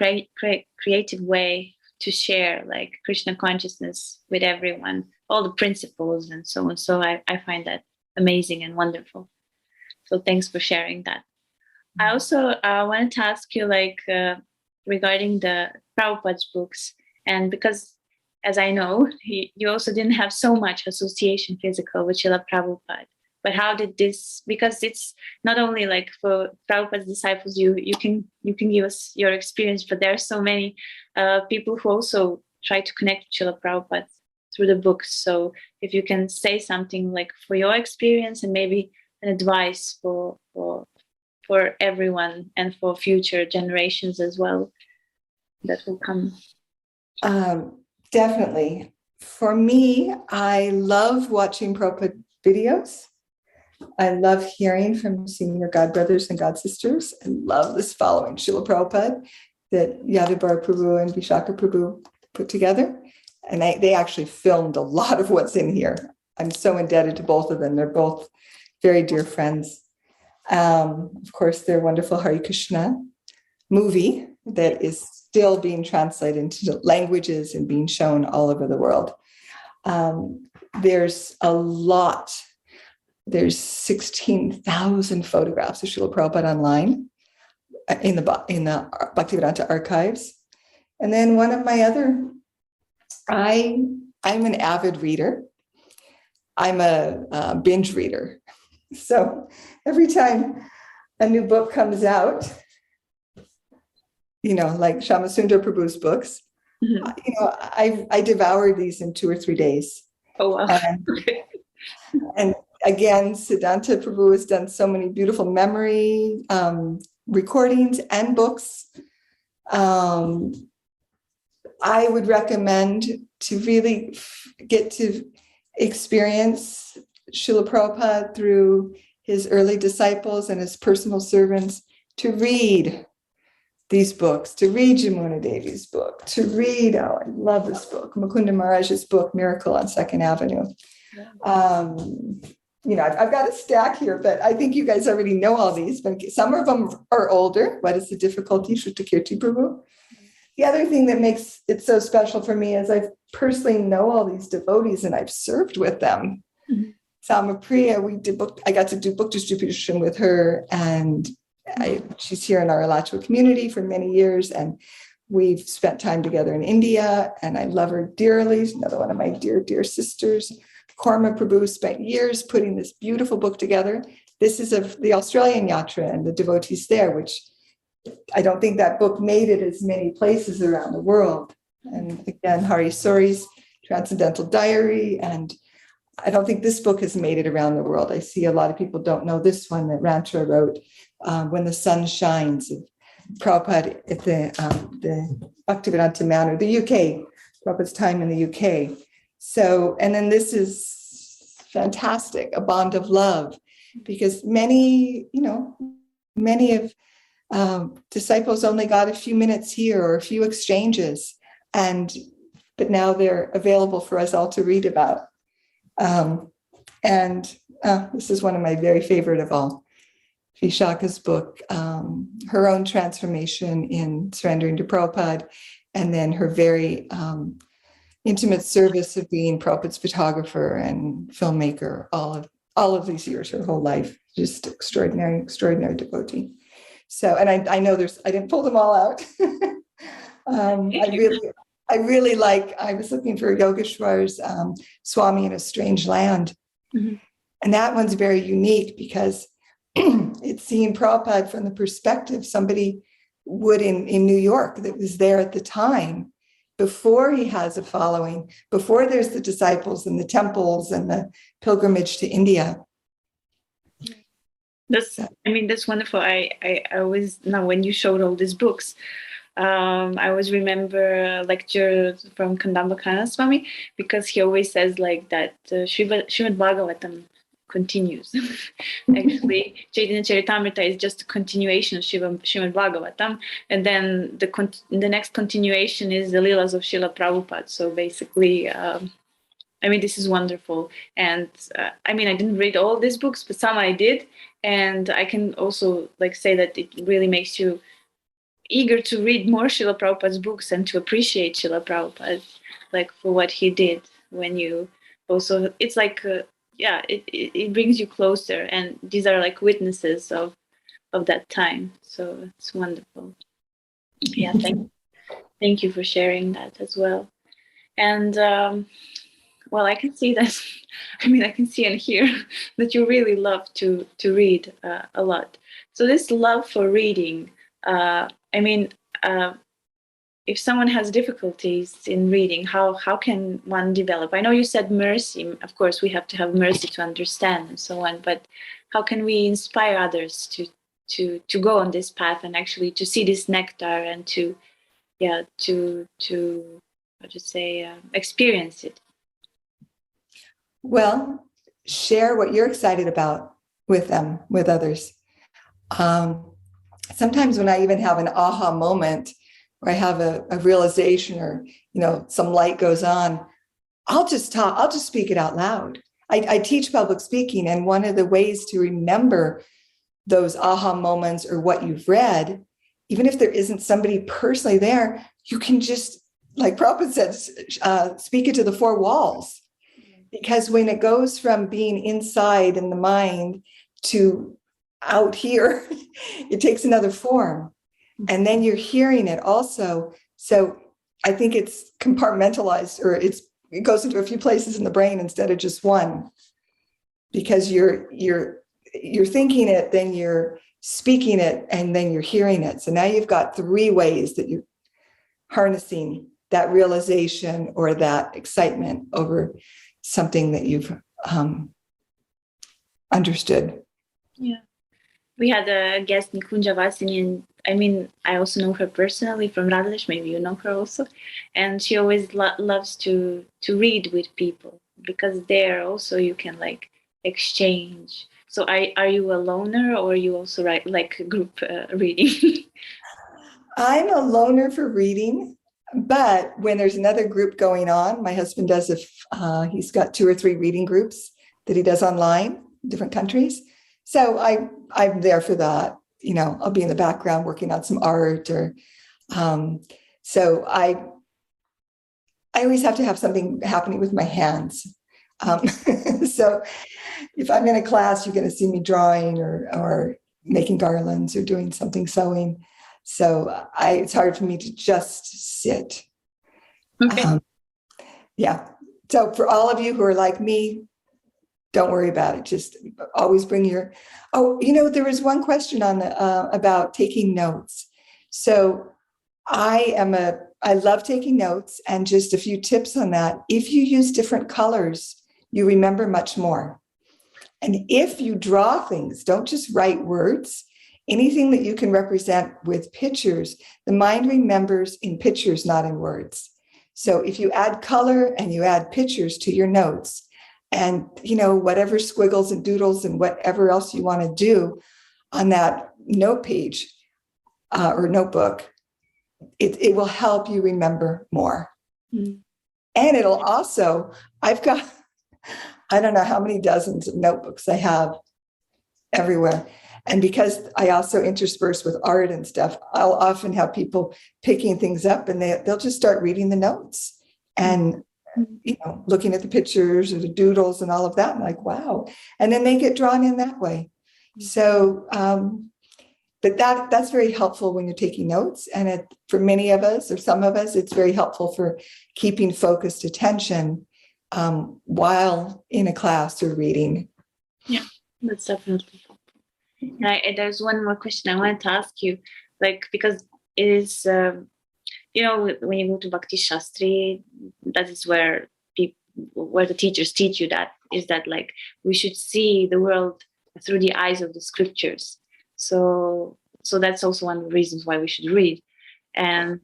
creative way to share like Krishna consciousness with everyone, all the principles and so on. So I find that amazing and wonderful. So thanks for sharing that. I also wanted to ask you regarding the Prabhupada's books, and because as I know, you also didn't have so much association physical with Srila Prabhupada. But how did this? Because it's not only like for Prabhupada's disciples, you can give us your experience, but there are so many people who also try to connect with Srila Prabhupada through the books. So if you can say something like for your experience and maybe an advice for everyone and for future generations as well that will come. Definitely. For me, I love watching Prabhupada videos. I love hearing from senior godbrothers and godsisters. I love this following Srila Prabhupada that Yadabar Prabhu and Vishaka Prabhu put together. And they actually filmed a lot of what's in here. I'm so indebted to both of them. They're both very dear friends. Of course, their wonderful Hare Krishna movie that is still being translated into languages and being shown all over the world. There's a lot. There's 16,000 photographs of Srila Prabhupada online in the Bhaktivedanta archives. And then one of my other, I'm an avid reader. I'm a binge reader. So every time a new book comes out, like Shamasundar Prabhu's books, I devour these in 2 or 3 days. Oh, wow. And again, Siddhanta Prabhu has done so many beautiful memory recordings and books. I would recommend to really get to experience Srila Prabhupada through his early disciples and his personal servants, to read these books, to read Jamuna Devi's book, to read, I love this book, Mukunda Maharaj's book, Miracle on Second Avenue. I've got a stack here, but I think you guys already know all these, but some of them are older. What is the difficulty? Shrutakirti Prabhu. The other thing that makes it so special for me is I personally know all these devotees and I've served with them. Mm-hmm. Salma Priya, I got to do book distribution with her, and she's here in our Alachua community for many years, and we've spent time together in India, and I love her dearly. She's another one of my dear, dear sisters. Korma Prabhu spent years putting this beautiful book together. This is of the Australian Yatra and the devotees there, which I don't think that book made it as many places around the world. And again, Hari Suri's Transcendental Diary, and I don't think this book has made it around the world. I see a lot of people don't know this one that Rantra wrote, When the Sun Shines, of Prabhupada at the Bhaktivedanta Manor, the UK, Prabhupada's time in the UK. So, and then this is fantastic, A Bond of Love, because many of disciples only got a few minutes here or a few exchanges, but now they're available for us all to read about. This is one of my very favorite of all, Vishaka's book, her own transformation in surrendering to Prabhupada, and then her very intimate service of being Prabhupada's photographer and filmmaker all of these years, her whole life. Just extraordinary devotee. So, and I know I didn't pull them all out. I really like, I was looking for Yogeshwar's Swami in a Strange Land. Mm-hmm. And that one's very unique because it's seeing Prabhupada from the perspective somebody would in New York that was there at the time, before he has a following, before there's the disciples and the temples and the pilgrimage to India. That's wonderful. I always, now when you showed all these books, I always remember a lecture from Kandambakana Swami, because he always says like that Srimad Bhagavatam continues. Actually, Chaitanya Charitamrita is just a continuation of Srimad Bhagavatam, and then the next continuation is the Leelas of Srila Prabhupada. So basically, this is wonderful. And I didn't read all these books, but some I did, and I can also say that it really makes you eager to read more Srila Prabhupada's books and to appreciate Srila Prabhupada, for what he did. When you also, it's it brings you closer, and these are witnesses of that time. So it's wonderful. Yeah, thank you for sharing that as well. And well, I can see that. I mean, I can see and hear that you really love to read a lot. So this love for reading, I mean, if someone has difficulties in reading, how can one develop? I know you said mercy. Of course, we have to have mercy to understand and so on. But how can we inspire others to go on this path and actually to see this nectar and to how to say experience it? Well, share what you're excited about with them, with others. Sometimes when I even have an aha moment, or I have a realization, or some light goes on, I'll just speak it out loud. I teach public speaking, and one of the ways to remember those aha moments or what you've read, even if there isn't somebody personally there, you can just, like Prabhupada said, speak it to the four walls. Because when it goes from being inside in the mind to out here, it takes another form. And then you're hearing it also. So I think it's compartmentalized, or it goes into a few places in the brain instead of just one. Because you're thinking it, then you're speaking it, and then you're hearing it. So now you've got three ways that you're harnessing that realization or that excitement over something that you've understood. Yeah. We had a guest, Nikunja Vasini, and I mean, I also know her personally from Radhash, maybe you know her also. And she always loves to read with people, because there also you can like exchange. So are you a loner, or you also write like group reading? I'm a loner for reading, but when there's another group going on, my husband does, if he's got 2 or 3 reading groups that he does online, different countries. So I'm there for that. I'll be in the background working on some art, or so I always have to have something happening with my hands. So if I'm in a class, you're going to see me drawing or making garlands or doing something, sewing. So it's hard for me to just sit. Okay. Yeah. So for all of you who are like me, don't worry about it. Just always bring your. There was one question on about taking notes. So I love taking notes, and just a few tips on that. If you use different colors, you remember much more. And if you draw things, don't just write words. Anything that you can represent with pictures, the mind remembers in pictures, not in words. So if you add color and you add pictures to your notes, and whatever squiggles and doodles and whatever else you want to do on that note page or notebook, it will help you remember more. Mm. And it'll also, I don't know how many dozens of notebooks I have everywhere. And because I also intersperse with art and stuff, I'll often have people picking things up, and they'll just start reading the notes and looking at the pictures or the doodles and all of that. I'm like, wow. And then they get drawn in that way. So, but that's very helpful when you're taking notes. And for many of us, or some of us, it's very helpful for keeping focused attention while in a class or reading. Yeah, that's definitely helpful. There's one more question I wanted to ask you, because it is, when you go to Bhakti Shastri, that is where the teachers teach you that we should see the world through the eyes of the scriptures. So that's also one of the reasons why we should read. And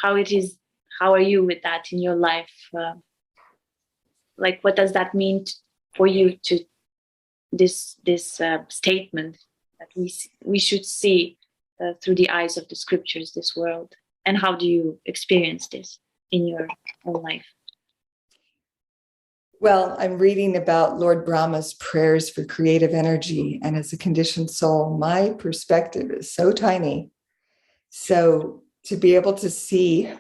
how are you with that in your life? What does that mean for you to this statement that we should see through the eyes of the scriptures this world? And how do you experience this in your own life? Well, I'm reading about Lord Brahma's prayers for creative energy, and as a conditioned soul, my perspective is so tiny. So to be able to see,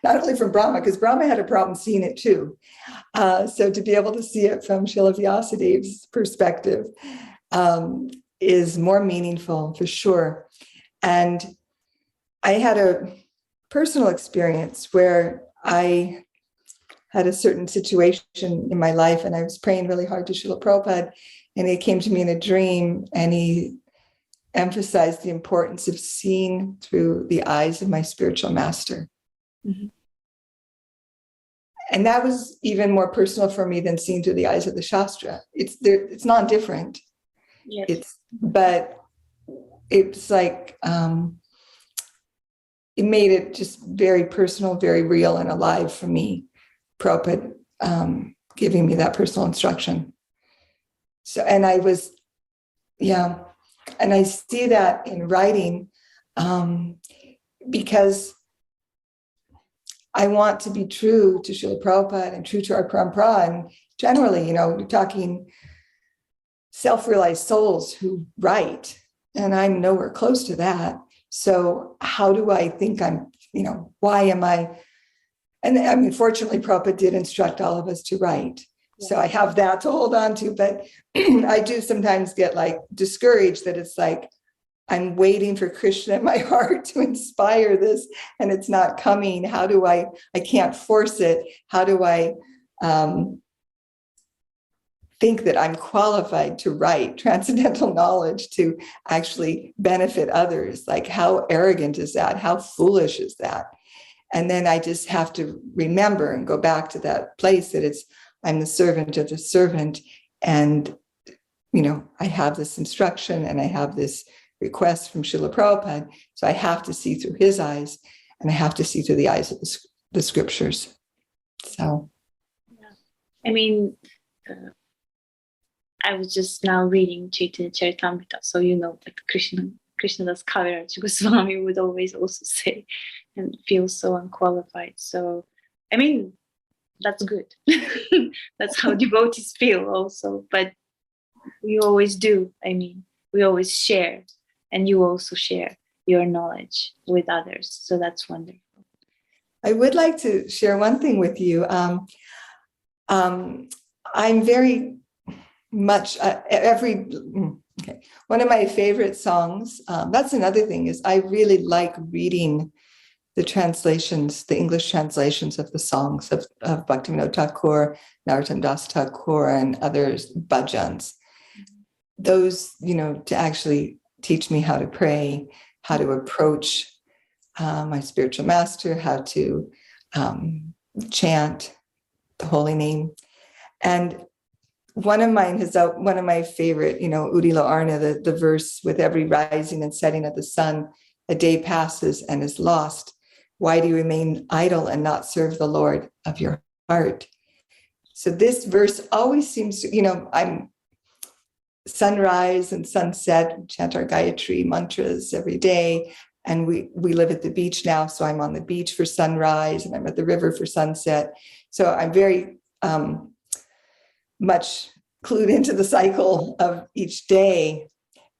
not only from Brahma, because Brahma had a problem seeing it too. So to be able to see it from Srila Vyasadev's perspective is more meaningful for sure. And I had a personal experience where I had a certain situation in my life, and I was praying really hard to Srila Prabhupada, and he came to me in a dream, and he emphasized the importance of seeing through the eyes of my spiritual master. Mm-hmm. And that was even more personal for me than seeing through the eyes of the Shastra. It's non-different. Yes. But it's like, it made it just very personal, very real and alive for me, Prabhupada giving me that personal instruction. So, and I was, and I see that in writing because I want to be true to Srila Prabhupada and true to our parampara. And generally, you're talking self-realized souls who write, and I'm nowhere close to that. So how do I think why am I? And I mean, fortunately, Prabhupada did instruct all of us to write. Yeah. So I have that to hold on to, but I do sometimes get discouraged that it's I'm waiting for Krishna in my heart to inspire this, and it's not coming. How do I can't force it. How do I think that I'm qualified to write transcendental knowledge to actually benefit others? How arrogant is that? How foolish is that? And then I just have to remember and go back to that place that I'm the servant of the servant. And, I have this instruction and I have this request from Srila Prabhupada. So I have to see through his eyes, and I have to see through the eyes of the scriptures. So. Yeah. I mean, I was just now reading Chaitanya Charitamrita, so Krishnadas Kaviraj Goswami would always also say, and feel so unqualified. So, I mean, that's good. That's how devotees feel also. But we always do. I mean, we always share, and you also share your knowledge with others. So that's wonderful. I would like to share one thing with you. I'm very much one of my favorite songs, that's another thing, is I really like reading the translations, the English translations of the songs of Bhaktivinoda Thakur, Narottam Das Thakur, and others, bhajans. Those, to actually teach me how to pray, how to approach my spiritual master, how to chant the holy name. And one of my favorite, Udila Arna, the verse, with every rising and setting of the sun, a day passes and is lost. Why do you remain idle and not serve the Lord of your heart? So this verse always seems to, I'm sunrise and sunset, we chant our Gayatri mantras every day. And we live at the beach now. So I'm on the beach for sunrise and I'm at the river for sunset. So I'm very, much clued into the cycle of each day.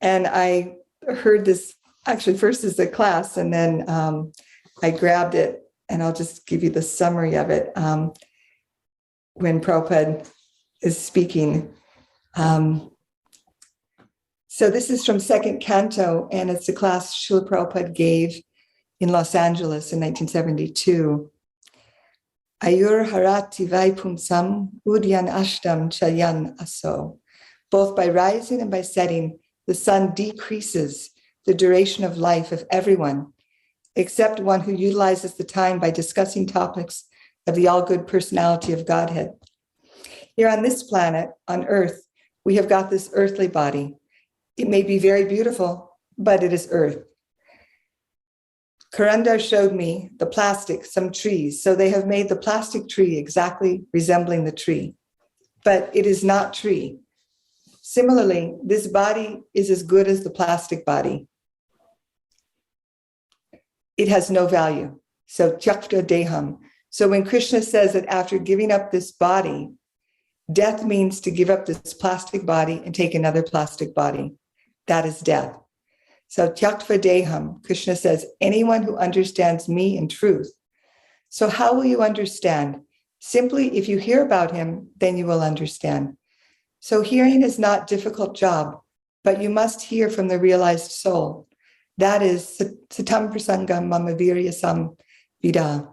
And I heard this actually first as a class, and then I grabbed it, and I'll just give you the summary of it. When Prabhupada is speaking. So this is from second canto, and it's a class Srila Prabhupada gave in Los Angeles in 1972. Ayur harati vaipumsam udyan ashtam chayan aso. Both by rising and by setting, the sun decreases the duration of life of everyone, except one who utilizes the time by discussing topics of the all-good personality of Godhead. Here on this planet, on Earth, we have got this earthly body. It may be very beautiful, but it is earth. Karandar showed me the plastic, some trees. So they have made the plastic tree exactly resembling the tree, but it is not tree. Similarly, this body is as good as the plastic body. It has no value. So tyakta deham. So when Krishna says that after giving up this body, death means to give up this plastic body and take another plastic body. That is death. So tyaktva deham, Krishna says, anyone who understands me in truth. So how will you understand? Simply, if you hear about him, then you will understand. So hearing is not a difficult job, but you must hear from the realized soul. That is satam prasangam mama viryasam vida.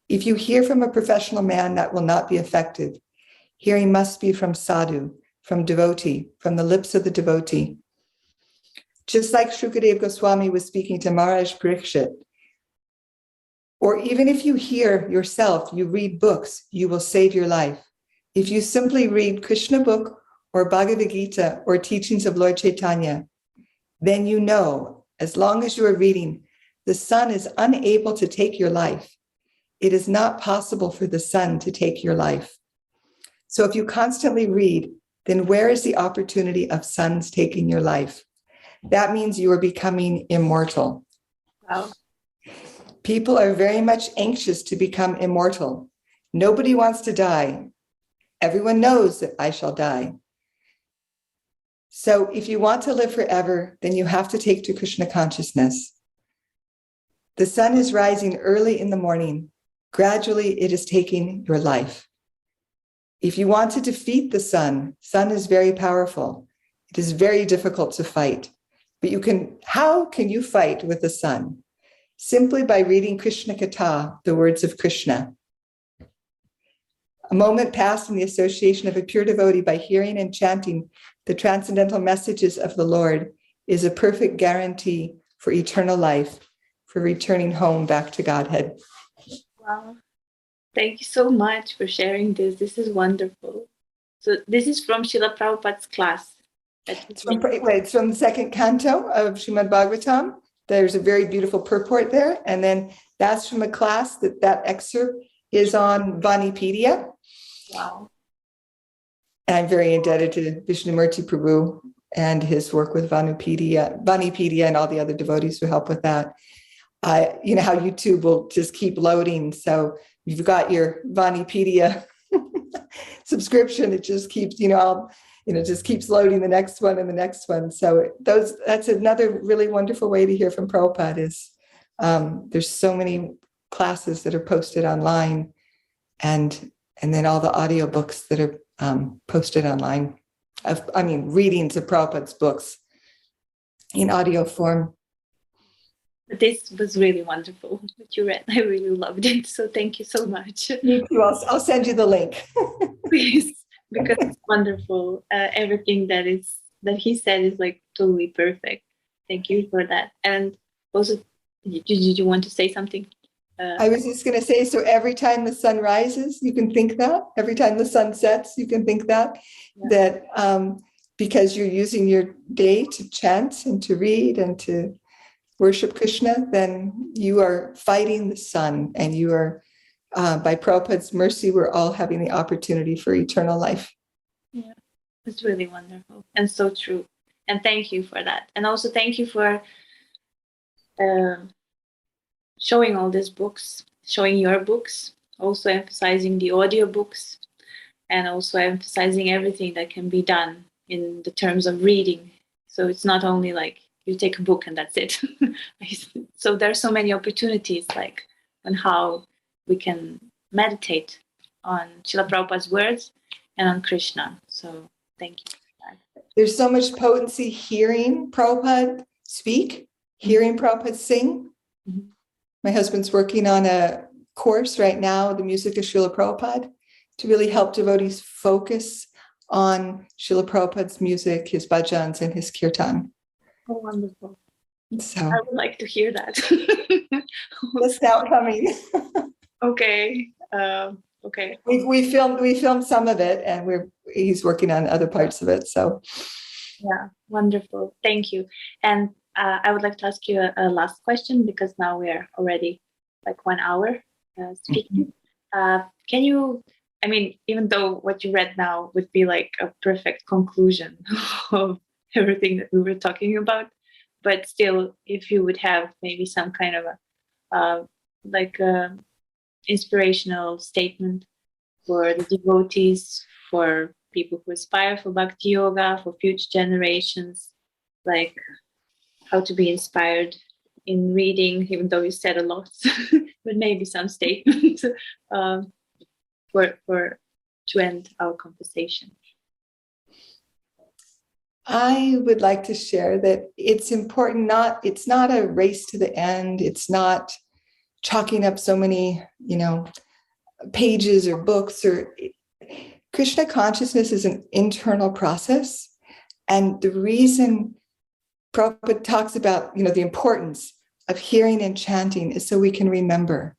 If you hear from a professional man, that will not be effective. Hearing must be from sadhu, from devotee, from the lips of the devotee. Just like Shukadeva Goswami was speaking to Maharaj Parikshit, or even if you hear yourself, you read books, you will save your life. If you simply read Krishna book or Bhagavad Gita or teachings of Lord Caitanya, then you know, as long as you are reading, the sun is unable to take your life. It is not possible for the sun to take your life. So if you constantly read, then where is the opportunity of suns taking your life? That means you are becoming immortal. Wow. People are very much anxious to become immortal. Nobody wants to die. Everyone knows that I shall die. So if you want to live forever, then you have to take to Krishna consciousness. The sun is rising early in the morning. Gradually, it is taking your life. If you want to defeat the sun is very powerful. It is very difficult to fight. But how can you fight with the sun? Simply by reading Krishna Katha, the words of Krishna. A moment passed in the association of a pure devotee by hearing and chanting the transcendental messages of the Lord is a perfect guarantee for eternal life, for returning home back to Godhead. Wow. Thank you so much for sharing this. This is wonderful. So this is from Srila Prabhupada's class. It's from the second canto of Srimad Bhagavatam. There's a very beautiful purport there. And then that's from a class that excerpt is on Vanipedia. Wow. And I'm very indebted to Vishnumurti Prabhu and his work with Vanipedia and all the other devotees who help with that. You know how YouTube will just keep loading. So you've got your Vanipedia subscription. It just keeps, just keeps loading the next one and the next one. So that's another really wonderful way to hear from Prabhupada is there's so many classes that are posted online and then all the audiobooks that are posted online readings of Prabhupada's books in audio form. This was really wonderful what you read. I really loved it. So thank you so much. Me too. I'll send you the link. Please, because it's wonderful. Everything that he said is like totally perfect. Thank you for that. And also, did you want to say something? I was just going to say, so every time the sun rises, you can think that. Every time the sun sets, you can think that. Yeah. That because you're using your day to chant and to read and to worship Krishna, then you are fighting the sun, and you are, by Prabhupada's mercy, we're all having the opportunity for eternal life. Yeah, it's really wonderful and so true. And thank you for that. And also thank you for showing all these books, showing your books, also emphasizing the audio books, and also emphasizing everything that can be done in the terms of reading. So it's not only like you take a book and that's it. So there are so many opportunities like on how we can meditate on Srila Prabhupada's words and on Krishna. So thank you for that. There's so much potency hearing Prabhupada speak, hearing Prabhupada sing. Mm-hmm. My husband's working on a course right now, the music of Srila Prabhupada, to really help devotees focus on Srila Prabhupada's music, his bhajans, and his kirtan. Oh, wonderful. So I would like to hear that. That's now coming. Okay. Okay. We filmed some of it, and he's working on other parts of it. So yeah, wonderful. Thank you. And I would like to ask you a last question, because now we are already like 1 hour speaking. Can you, even though what you read now would be like a perfect conclusion of everything that we were talking about, but still, if you would have maybe some kind of a inspirational statement for the devotees, for people who aspire for bhakti yoga, for future generations, like how to be inspired in reading, even though you said a lot, but maybe some statement to end our conversation. I would like to share that it's important, it's not a race to the end. It's not chalking up so many, pages or books. Or Krishna consciousness is an internal process. And the reason Prabhupada talks about, the importance of hearing and chanting is so we can remember.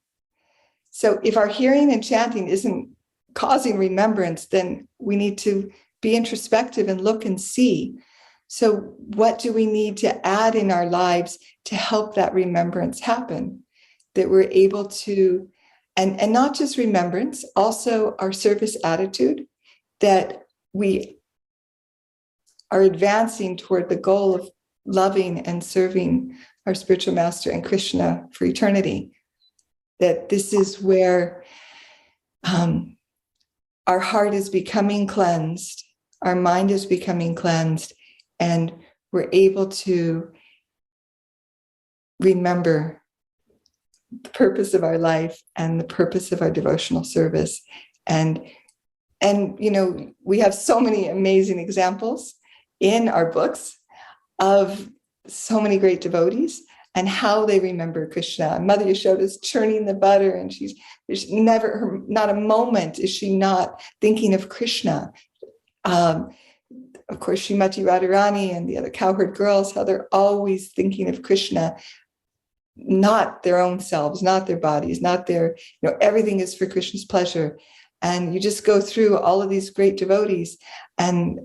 So if our hearing and chanting isn't causing remembrance, then we need to be introspective and look and see. So what do we need to add in our lives to help that remembrance happen? That we're able to, and not just remembrance, also our service attitude, that we are advancing toward the goal of loving and serving our spiritual master and Krishna for eternity. That this is where our heart is becoming cleansed, our mind is becoming cleansed, and we're able to remember the purpose of our life and the purpose of our devotional service. And we have so many amazing examples in our books of so many great devotees and how they remember Krishna. Mother Yashoda is churning the butter, and there's never, not a moment is she not thinking of Krishna. Of course, Srimati Radharani and the other cowherd girls, how they're always thinking of Krishna, not their own selves, not their bodies, not their, everything is for Krishna's pleasure. And you just go through all of these great devotees, and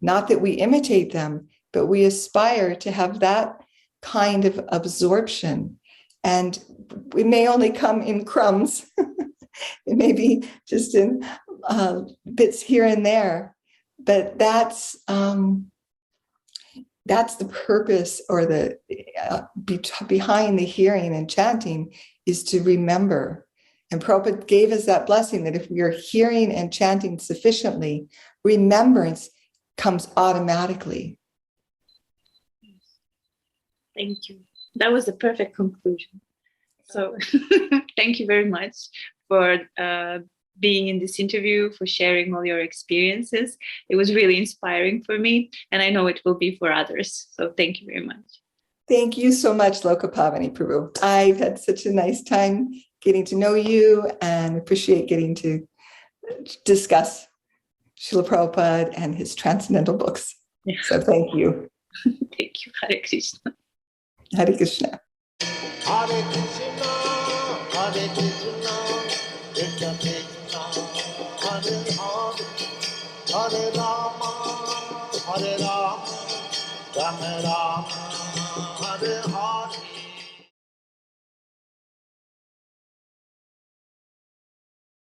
not that we imitate them, but we aspire to have that kind of absorption. And it may only come in crumbs. It may be just in bits here and there, but that's the purpose, or the behind the hearing and chanting, is to remember. And Prabhupada gave us that blessing that if we are hearing and chanting sufficiently, remembrance comes automatically. Thank you. That was a perfect conclusion. So thank you very much for being in this interview, for sharing all your experiences. It was really inspiring for me, and I know it will be for others. So thank you very much. Thank you so much, Lokapavani Prabhu. I've had such a nice time getting to know you, and appreciate getting to discuss Srila Prabhupada and his transcendental books. Yeah. So thank you. Thank you. Hare Krishna. Hare Krishna. Hare Krishna, Hare Krishna, Krishna Krishna, Hare Hare, Hare Rama, Hare Rama, Rama Rama, Hare Hare.